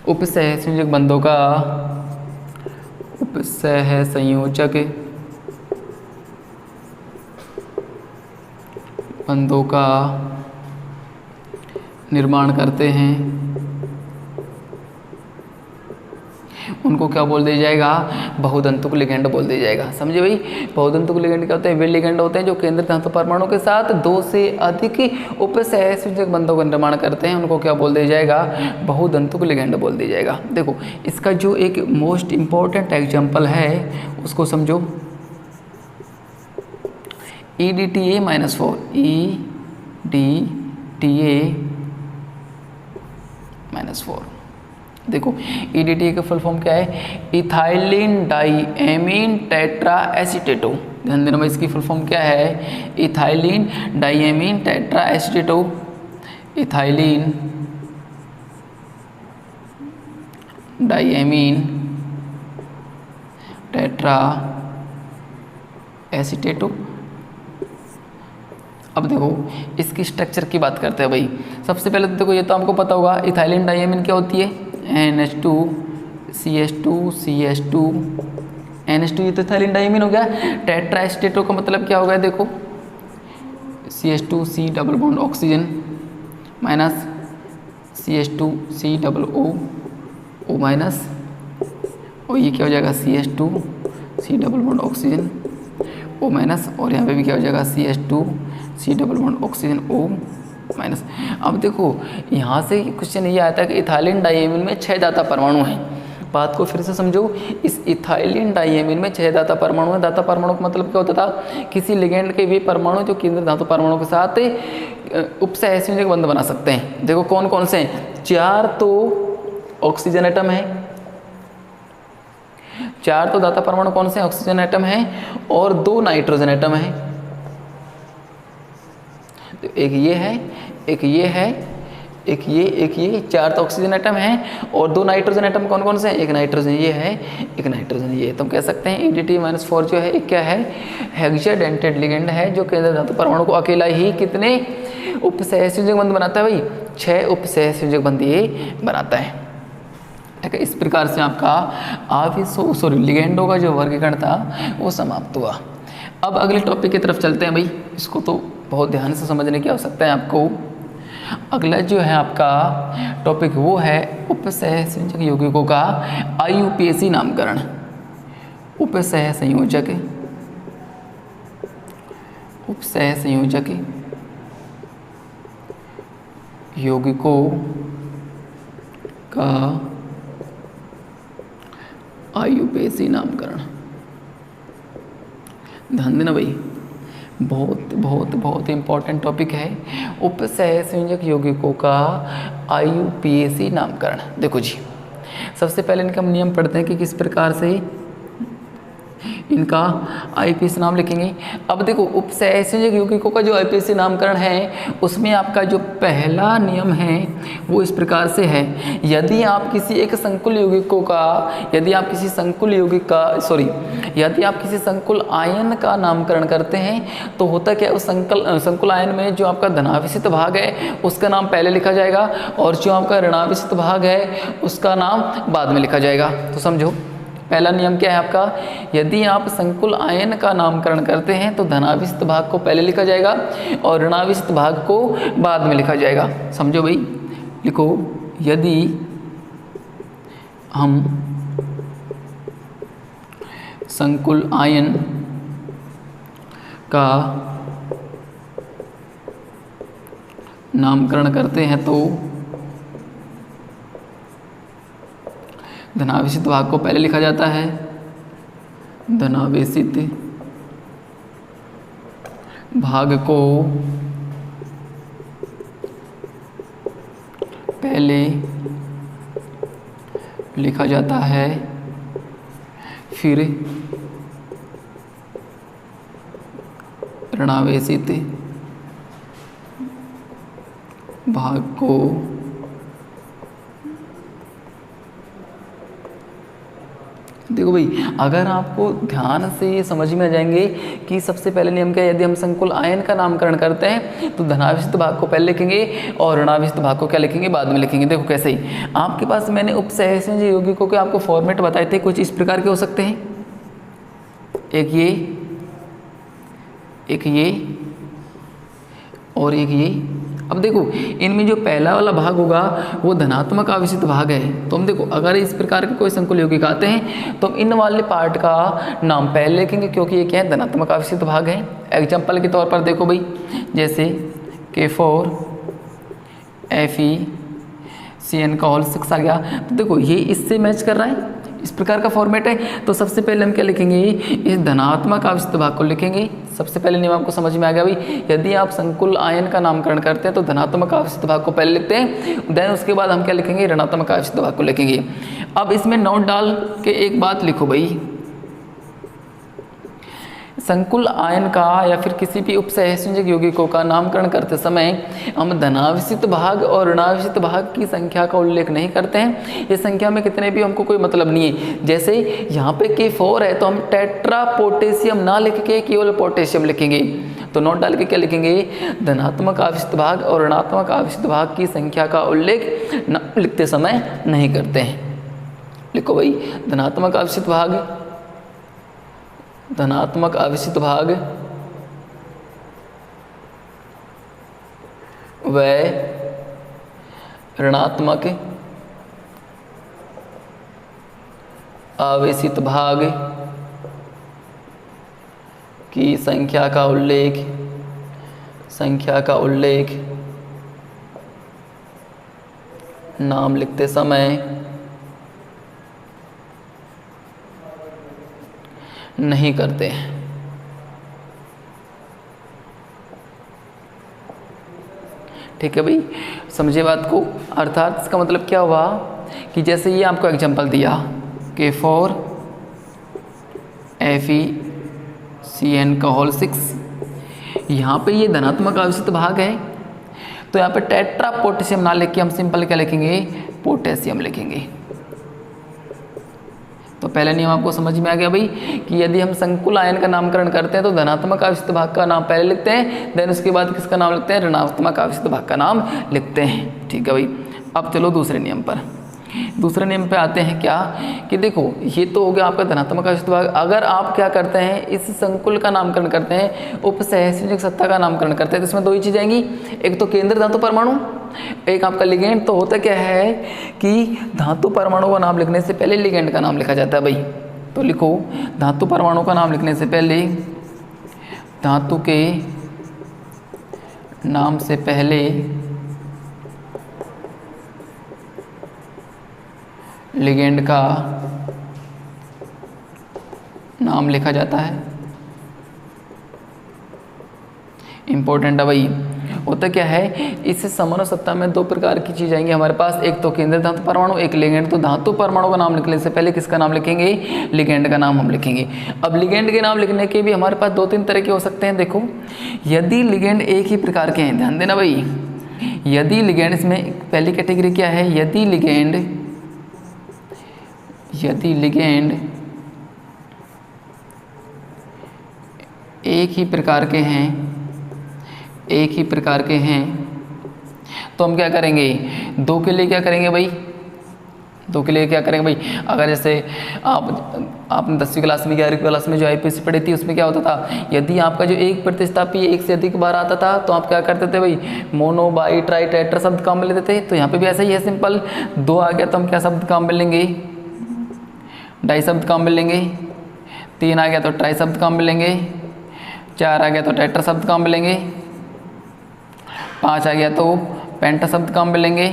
उपसहसंयोजक बंधों का, उपसहसंयोजक बंधों का निर्माण करते हैं, उनको क्या बोल दिया जाएगा, बहुदंतुक लिगेंड बोल दिया जाएगा। समझे भाई। बहुदंतुक लिगेंड क्या होते हैं, वे लिगेंड होते हैं जो केंद्रीय धातु परमाणु के साथ 2 से अधिक उपसहसंयोजक बंधों का निर्माण करते हैं, उनको क्या बोल दिया जाएगा, बहुदंतुक लिगेंड बोल दिया जाएगा। देखो इसका जो एक मोस्ट इंपॉर्टेंट एग्जाम्पल है उसको समझो, EDTA-4, EDTA-4। देखो EDTA का फुल फॉर्म क्या है, इथाइलिन डाइएमीन टेट्रा एसीटेटो। ध्यान देना भाई, इसकी फुल फॉर्म क्या है, ethylenediamine tetraacetate. Ethylenediamine tetraacetate. अब देखो इसकी स्ट्रक्चर की बात करते हैं भाई। सबसे पहले तो देखो ये तो हमको पता होगा, इथाइलिन डाइएमीन क्या होती है, NH2CH2CH2 NH2, ये तो इथाइलिन डाइएमीन हो गया। टेट्रा एसीटेटो का मतलब क्या होगा, देखो CH2C double bond oxygen minus CH2C double O minus, और ये क्या हो जाएगा CH2C double bond oxygen O minus, और यहाँ पे भी क्या हो जाएगा CH2C double bond oxygen O minus. अब देखो यहाँ से क्वेश्चन ये आता है कि इथाइलिन डाइएमीन में 6 दाता परमाणु हैं। बात को फिर से समझो, इस इथाइलिन डाइएमीन में 6 दाता परमाणु हैं। दाता परमाणु का मतलब क्या होता था, किसी लिगेंड के वे परमाणु जो केंद्रीय धातु परमाणु के साथ उपसहसंयोजक बंध बना सकते हैं। देखो कौन कौन से हैं, 4 तो ऑक्सीजन एटम है, 4 तो दाता परमाणु कौन से ऑक्सीजन एटम है, और 2 नाइट्रोजन एटम है। तो एक ये है, एक ये है, एक ये 4 तो ऑक्सीजन एटम है, और 2 नाइट्रोजन एटम कौन कौन से हैं, एक नाइट्रोजन ये है, एक नाइट्रोजन ये है। तो हम कह सकते हैं EDTA-4 जो है एक क्या है, हेक्साडेंटेड लिगेंड है जो केंद्रीय धातु परमाणु को अकेला ही कितने उपसहसंयोजक बंध बनाता है भाई, 6 उपसहसंयोजक बंध ये बनाता है। ठीक है, इस प्रकार से आपका लिगेंडों का जो वर्गीकरण था वो समाप्त हुआ। अब अगले टॉपिक की तरफ चलते हैं भाई, इसको तो बहुत ध्यान से समझने की आवश्यकता है आपको। अगला जो है आपका टॉपिक वो है उपसहसंयोजक यौगिकों का IUPAC नामकरण। उपसहसंयोजक यौगिकों का IUPAC नामकरण। ध्यान देना भाई, बहुत बहुत बहुत इंपॉर्टेंट टॉपिक है उपसहसंयोजक यौगिकों का IUPAC नामकरण। देखो जी, सबसे पहले इनका हम नियम पढ़ते हैं कि किस प्रकार से इनका आईपीसी नाम लिखेंगे। अब देखो उपसहसंयोजक यौगिकों का जो आईपीसी नामकरण है उसमें आपका जो पहला नियम है वो इस प्रकार से है, यदि आप किसी एक संकुल यौगिकों का यदि आप किसी संकुल आयन का नामकरण करते हैं तो होता क्या है, उस संकुल आयन में जो आपका धनावेशित भाग है उसका नाम पहले लिखा जाएगा और जो आपका ऋणावेशित भाग है उसका नाम बाद में लिखा जाएगा। तो समझो पहला नियम क्या है आपका, यदि आप संकुल आयन का नामकरण करते हैं तो धनावेशित भाग को पहले लिखा जाएगा और ऋणावेशित भाग को बाद में लिखा जाएगा। समझो भाई, लिखो यदि हम संकुल आयन का नामकरण करते हैं तो धनावेशित भाग को पहले लिखा जाता है, धनावेशित भाग को पहले लिखा जाता है, फिर ऋणावेशित भाग को देखो भाई, अगर आपको ध्यान से ये समझ में आ जाएंगे कि सबसे पहले नियम क्या है, यदि हम संकुल आयन का नामकरण करते हैं तो धनावेशित भाग को पहले लिखेंगे और ऋणावेशित भाग को क्या लिखेंगे, बाद में लिखेंगे। देखो कैसे ही आपके पास मैंने उपसहसंयोजक यौगिकों के आपको फॉर्मेट बताए थे, कुछ इस प्रकार के हो सकते हैं, एक ये और एक ये। अब देखो इनमें जो पहला वाला भाग होगा वो धनात्मक आवेशित भाग है। तो हम देखो अगर इस प्रकार के कोई संकुल यौगिक आते हैं तो इन वाले पार्ट का नाम पहले लिखेंगे क्योंकि ये क्या है, धनात्मक आवेशित भाग है। एग्जाम्पल के तौर पर देखो भाई, जैसे K4 FeCN6 आ गया, तो देखो ये इससे मैच कर रहा है, इस प्रकार का फॉर्मेट है। तो सबसे पहले हम क्या लिखेंगे, इस धनात्मक आवेशित भाग को लिखेंगे। सबसे पहले नियम आपको समझ में आ गया भाई, यदि आप संकुल आयन का नामकरण करते हैं तो धनात्मक आवेशित भाग को पहले लिखते हैं, देन उसके बाद हम क्या लिखेंगे, ऋणात्मक आवेशित भाग को लिखेंगे। अब इसमें नोट डाल के एक बात लिखो भाई, संकुल आयन का या फिर किसी भी उपसहसंयोजक यौगिकों का नामकरण करते समय हम धनावेशित भाग और ऋणावेशित भाग की संख्या का उल्लेख नहीं करते हैं। ये संख्या में कितने भी हमको कोई मतलब नहीं है। जैसे यहाँ पे K4 है तो हम टेट्रा पोटेशियम ना लिख के केवल पोटेशियम लिखेंगे। तो नोट डाल के क्या लिखेंगे, धनात्मक आवेशित भाग और ऋणात्मक आवेशित भाग की संख्या का उल्लेख लिखते समय नहीं करते हैं। लिखो भाई, धनात्मक आवेशित भाग व ऋणात्मक आवेशित भाग की संख्या का उल्लेख नाम लिखते समय नहीं करते हैं। ठीक है भाई, समझे बात को। अर्थात इसका मतलब क्या हुआ कि जैसे ये आपको एग्जांपल दिया K4 FeCN6, यहाँ पे ये धनात्मक आवेशित भाग है तो यहाँ पे टेट्रा पोटेशियम ना लिख के हम सिंपल क्या लिखेंगे, पोटेशियम लिखेंगे। तो पहला नियम आपको समझ में आ गया भाई कि यदि हम संकुल आयन का नामकरण करते हैं तो धनात्मक आवेशित भाग का नाम पहले लिखते हैं, देन उसके बाद किसका नाम लिखते हैं, ऋणात्मक आवेशित भाग का नाम लिखते हैं। ठीक है भाई, अब चलो दूसरे नियम पर। दूसरे नियम पे आते हैं क्या कि देखो ये तो हो गया आपका धनात्मक आवेशित भाग। अगर आप क्या करते हैं, इस संकुल का नामकरण करते हैं, उपसहसंयोजक सत्ता का नामकरण करते हैं, तो इसमें दो ही चीज़ आएंगी, एक तो केंद्र धातु परमाणु, एक आपका लिगेंड। तो होता क्या है कि धातु परमाणु का नाम लिखने से पहले लिगेंड का नाम लिखा जाता है भाई। तो लिखो, धातु परमाणु का नाम लिखने से पहले धातु के नाम से पहले लिगेंड का नाम लिखा जाता है। इंपॉर्टेंट है भाई। होता क्या है, इस समानुसत्ता में दो प्रकार की चीज़ आएंगी हमारे पास, एक तो केंद्र धातु परमाणु, एक लिगेंड। तो धातु परमाणु का नाम लिखने से पहले किसका नाम लिखेंगे, लिगेंड का नाम हम लिखेंगे। अब लिगेंड के नाम लिखने के भी हमारे पास 2-3 तरह के हो सकते हैं। देखो, यदि लिगेंड एक ही प्रकार के हैं, ध्यान देना भाई, यदि लिगेंड, इसमें पहली कैटेगरी क्या है, यदि लिगेंड एक ही प्रकार के हैं, तो हम क्या करेंगे, दो के लिए क्या करेंगे भाई, अगर जैसे आपने 10वीं क्लास में 11वीं क्लास में जो आईपीसी पढ़ी थी, उसमें क्या होता था, यदि आपका जो एक प्रतिस्थापी एक से अधिक बार आता था तो आप क्या करते थे भाई, मोनो बाई ट्राई टेट्रा शब्द काम में लेते थे। तो यहाँ पे भी ऐसा ही है, सिंपल, 2 आ गया तो हम क्या शब्द काम में लेंगे, डाई शब्द काम में लेंगे, 3 आ गया तो ट्राई शब्द काम में लेंगे, 4 आ गया तो टेट्रा शब्द काम में लेंगे, 5 आ गया तो पेंटा शब्द काम में लेंगे।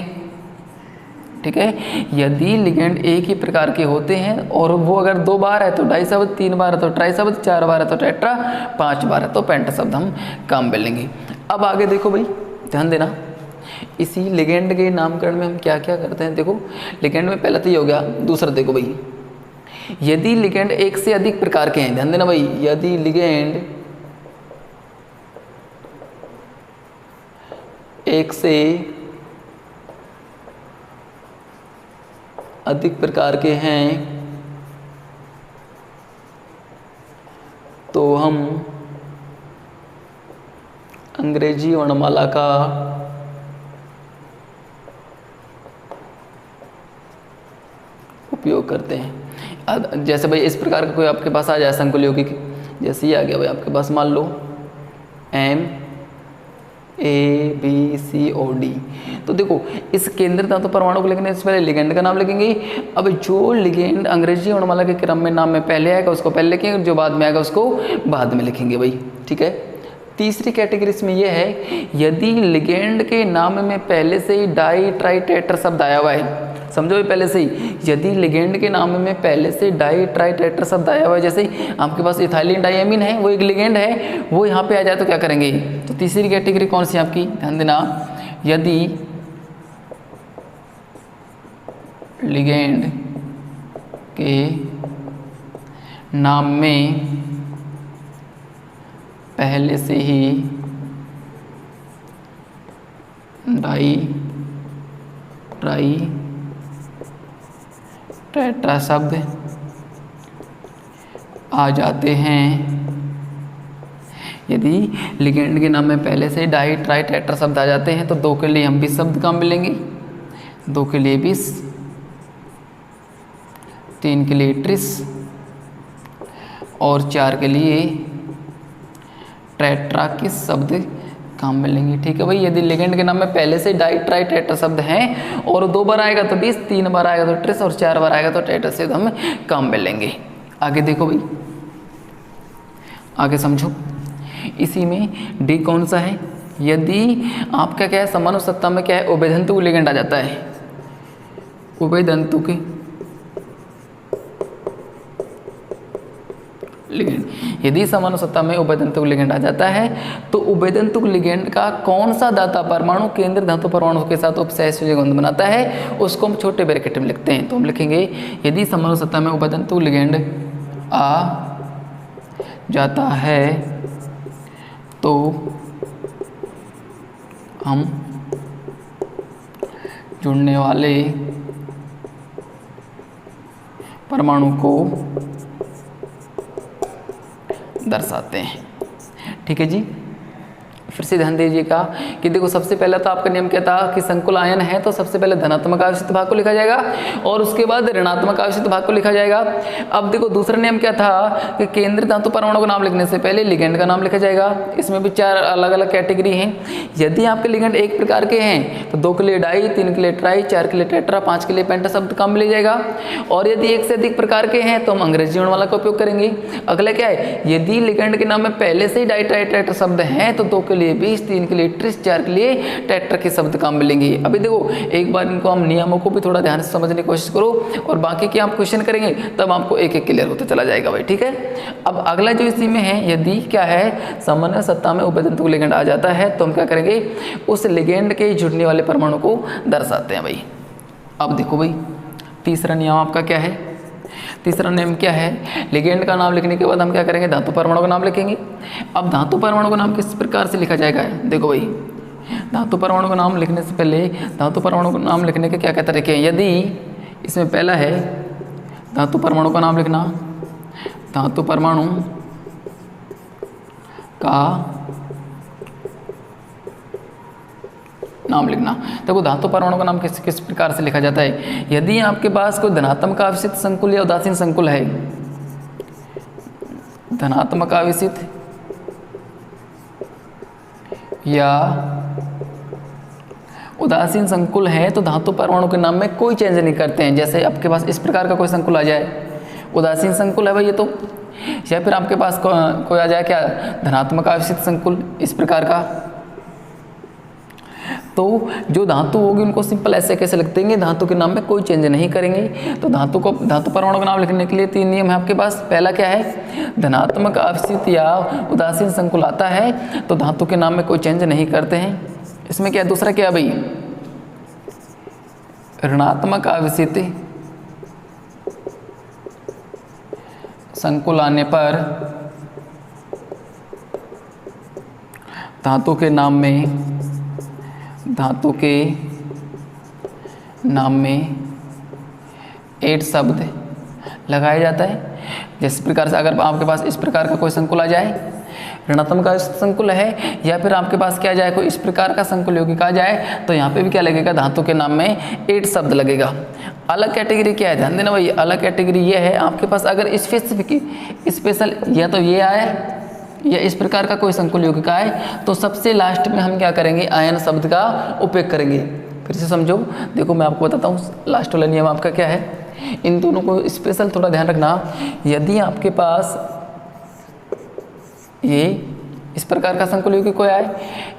ठीक है, यदि लिगेंड एक ही प्रकार के होते हैं और वो अगर 2 बार है तो डाई शब्द, 3 बार है तो ट्राई शब्द, 4 बार है तो टेट्रा, 5 बार है तो पेंटा शब्द हम काम में लेंगे। अब आगे देखो भाई, ध्यान देना, इसी लिगेंड के नामकरण में हम क्या क्या करते हैं। देखो, लिगेंड में पहला तो ये हो गया। दूसरा देखो भाई, यदि लिगेंड एक से अधिक प्रकार के हैं, ध्यान देना भाई, यदि लिगेंड एक से अधिक प्रकार के हैं तो हम अंग्रेजी वर्णमाला का उपयोग करते हैं। जैसे भाई इस प्रकार का कोई आपके पास आ जाए संकुल यौगिक, जैसे ये आ गया भाई आपके पास, मान लो MABCOD। तो देखो, इस केंद्र धातु परमाणु को लिखने से पहले लिगेंड का नाम लिखेंगे। अब जो लिगेंड अंग्रेजी वर्णमाला के क्रम में नाम में पहले आएगा उसको पहले लिखेंगे, जो बाद में आएगा उसको बाद में लिखेंगे भाई। ठीक है, तीसरी कैटेगरी इसमें यह है, यदि लिगेंड के नाम में पहले से ही डाई ट्राई टेट्रा शब्द आया हुआ है, समझो भी पहले से ही, यदि लिगेंड के नाम में पहले से डाई ट्राई टेट्रा शब्द आया हुआ है, जैसे आपके पास इथाइलिन डाइएमीन है, वो एक लिगेंड है, वो यहाँ पे आ जाए तो क्या करेंगे। तो तीसरी कैटेगरी कौन सी आपकी, ध्यान देना, यदि लिगेंड के नाम में पहले से ही डाई ट्राई टेट्रा शब्द आ जाते हैं, यदि लिगेंड के नाम में पहले से डाई ट्राई टेट्रा शब्द आ जाते हैं तो 2 के लिए हम 20 शब्द काम मिलेंगे, 2 के लिए 20, 3 के लिए 30 और 4 के लिए टेट्रा के शब्द काम मिलेंगे। ठीक है भाई, यदि लिगेंड के नाम में पहले से डाई ट्राई टेट्रा शब्द हैं और 2 बार आएगा तो 20, 3 बार आएगा तो 30 और 4 बार आएगा तो टेट्रा से हम काम मिलेंगे। आगे देखो भाई, आगे समझो, इसी में डी कौन सा है, यदि आपका क्या है, समानुसत्ता में क्या है, उभयधंतु लिगेंड आ जाता है, उभयधंतु के लिगेंड, यदि समानुसत्ता में उभयधंतुक लिगेंड आ जाता है तो उभयधंतुक लिगेंड का कौन सा दाता परमाणु केंद्र धातु परमाणु के साथ उपसहसंयोजक बंध बनाता है, उसको हम छोटे ब्रैकेट में लिखते हैं। तो हम लिखेंगे, यदि समानुसत्ता में उभयधंतुक लिगेंड आ जाता है तो हम जुड़ने वाले परमाणु को दर्शाते हैं। ठीक है जी, फिर से ध्यान दीजिएगा कि देखो, सबसे पहला तो आपका नियम क्या था कि संकुल आयन है तो सबसे पहले धनात्मक आवेशित भाग को लिखा जाएगा और उसके बाद ऋणात्मक आवेशित भाग को लिखा जाएगा। अब देखो, दूसरा नियम क्या था कि केंद्र धातु परमाणु का नाम लिखने से पहले लिगेंड का नाम लिखा जाएगा। इसमें भी 4 अलग अलग कैटेगरी हैं। यदि आपके लिगेंड एक प्रकार के हैं तो 2 के लिए डाई, 3 के लिए ट्राई, 4 के लिए टेट्रा, 5 के लिए पेंटा शब्द काम में ले जाएगा। और यदि एक से अधिक प्रकार के हैं तो हम अंग्रेजी वर्णमाला का उपयोग करेंगे। अगला क्या है, यदि लिगेंड के नाम में पहले से ही डाई ट्राई टेट्रा शब्द हैं तो 2 के लिए लिए 20, 3 के लिए ट्रिस, 4 के लिए ट्रैक्टर के शब्द काम मिलेंगे। अभी देखो एक बार इनको हम नियमों को भी थोड़ा ध्यान से समझने की कोशिश करो और बाकी के आप क्वेश्चन करेंगे तब आपको एक एक क्लियर होता चला जाएगा भाई, ठीक है। अब अगला जो इसी में है, यदि क्या है सामान्य सत्ता में उभयतंतुक लिगेंड आ जाता है तो हम क्या करेंगे, उस लिगेंड के जुड़ने वाले परमाणु को दर्शाते हैं भाई। अब देखो भाई तीसरा नियम आपका क्या है, तीसरा नियम क्या है, लिगेंड का नाम लिखने के बाद हम क्या करेंगे, धातु परमाणु का नाम लिखेंगे। अब धातु परमाणु का नाम किस प्रकार से लिखा जाएगा, देखो भाई धातु परमाणु का नाम लिखने से पहले धातु परमाणु का नाम लिखने के क्या क्या तरीके हैं। यदि इसमें पहला है धातु परमाणु का नाम लिखना, धातु परमाणु का नाम लिखना। देखो धातु परमाणु का नाम किस किस प्रकार से लिखा जाता है। यदि आपके पास कोई धनात्मक आवेशित संकुल या उदासीन संकुल है, धनात्मक आवेशित या उदासीन संकुल है तो धातु परमाणु के नाम में कोई चेंज नहीं करते हैं। जैसे आपके पास इस प्रकार का कोई संकुल आ जाए, उदासीन संकुल है भाई ये तो, या फिर आपके पास कोई आ जाए क्या, धनात्मक आवेशित संकुल इस प्रकार का, तो जो धातु होगी उनको सिंपल ऐसे कैसे लिख देंगे, धातु के नाम में कोई चेंज नहीं करेंगे। तो धातु परमाणु का नाम लिखने के लिए 3 नियम है आपके पास। पहला क्या है, धनात्मक आवेशित या उदासीन संकुल आता है तो धातु के नाम में कोई चेंज नहीं करते हैं। इसमें क्या, दूसरा क्या भाई, ऋणात्मक आवेशित संकुल आने पर धातु के नाम में एट शब्द लगाया जाता है। जिस प्रकार से अगर आपके पास इस प्रकार का कोई संकुल आ जाए, ऋणात्मक संकुल है, या फिर आपके पास क्या जाए कोई इस प्रकार का संकुल यौगिक आ जाए, तो यहाँ पे भी क्या लगेगा, धातु के नाम में 8 शब्द लगेगा। अलग कैटेगरी क्या है, ध्यान देना भाई, अलग कैटेगरी ये है आपके पास अगर स्पेशल या तो ये आए या इस प्रकार का कोई संकुल यौगिक आए तो सबसे लास्ट में हम क्या करेंगे, आयन शब्द का उपयोग करेंगे। फिर से समझो, देखो मैं आपको बताता हूँ लास्ट वाला नियम आपका क्या है, इन दोनों को स्पेशल थोड़ा ध्यान रखना। यदि आपके पास ये इस प्रकार का संकुल यौगिक कोई आए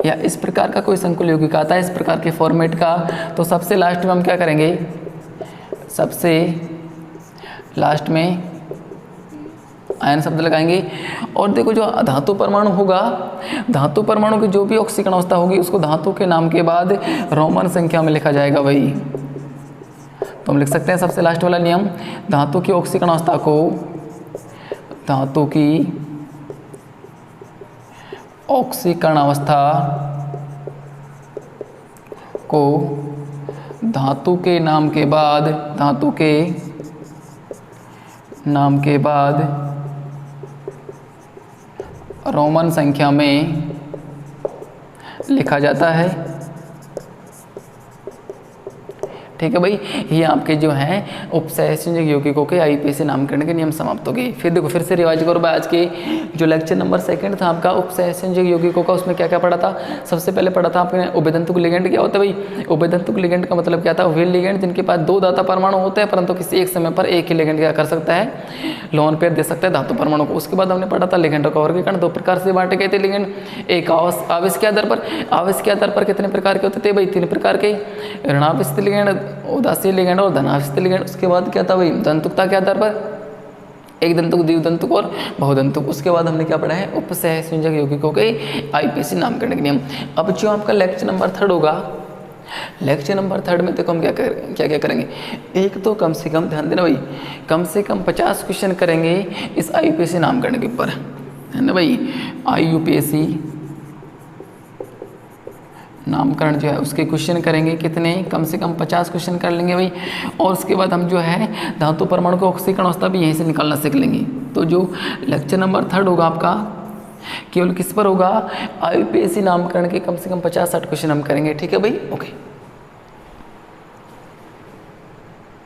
या इस प्रकार का कोई संकुल यौगिक आता है इस प्रकार के फॉर्मेट का, तो सबसे लास्ट में हम क्या करेंगे, सबसे लास्ट में आयन शब्द लगाएंगे। और देखो जो धातु परमाणु होगा, धातु परमाणु की जो भी ऑक्सीकरण अवस्था होगी उसको धातु के नाम के बाद रोमन संख्या में लिखा जाएगा भाई। तो हम लिख सकते हैं सबसे लास्ट वाला नियम, धातु की ऑक्सीकरण अवस्था को, धातु की ऑक्सीकरण अवस्था को धातु के नाम के बाद, धातु के नाम के बाद रोमन संख्या में लिखा जाता है। ठीक है भाई, ये आपके जो हैं उपसहसंयोजक यौगिकों के आईपीएसी नामकरण के नियम समाप्त हो गए। फिर देखो फिर से रिवाइज करो भाई, आज के जो लेक्चर नंबर 2 था आपका उपसहसंयोजक यौगिकों का, उसमें क्या क्या पढ़ा था। सबसे पहले पढ़ा था आपने उभयतंतुक लिगेंड क्या होता है भाई। उभयतंतुक लिगेंड का मतलब क्या था, वे लिगेंड जिनके पास 2 दाता परमाणु होते हैं परंतु किसी एक समय पर एक ही लिगेंड क्या कर सकता है, लोन पेयर दे सकता है धातु परमाणु को। उसके बाद हमने पढ़ा था लिगेंडों का वर्गीकरण, 2 प्रकार से बांटे गए थे लिगेंड। एक आवेश के आधार पर, आवेश के आधार पर कितने प्रकार के होते थे भाई, 3 प्रकार के, ऋणावेशित लिगेंड, उदासीन लिगेंड और धनावेशित लिगेंड। उसके बाद क्या था भाई, दंतुकता के आधार पर एक दंतुक, द्विदंतुक और बहुदंतुक। उसके बाद हमने क्या पढ़ा है, उपसहसंयोजक यौगिकों के आईपीएसी नामकरण के नियम। अब जो आपका लेक्चर नंबर 3 होगा, लेक्चर नंबर 3 में देखो हम क्या क्या करेंगे। एक तो कम से कम ध्यान देना भाई, कम से कम 50 क्वेश्चन करेंगे इस आईपीएसी नामकरण के ऊपर, है ना भाई। आईयूपीएसी नामकरण जो है उसके क्वेश्चन करेंगे कितने, कम से कम 50 क्वेश्चन कर लेंगे भाई। और उसके बाद हम जो है धातु परमाणु को ऑक्सीकरण अवस्था भी यहीं से निकालना सीख लेंगे। तो जो लेक्चर नंबर 3 होगा आपका केवल किस पर होगा, आईयूपीएसी नामकरण के कम से कम 50-60 क्वेश्चन हम करेंगे। ठीक है भाई, ओके।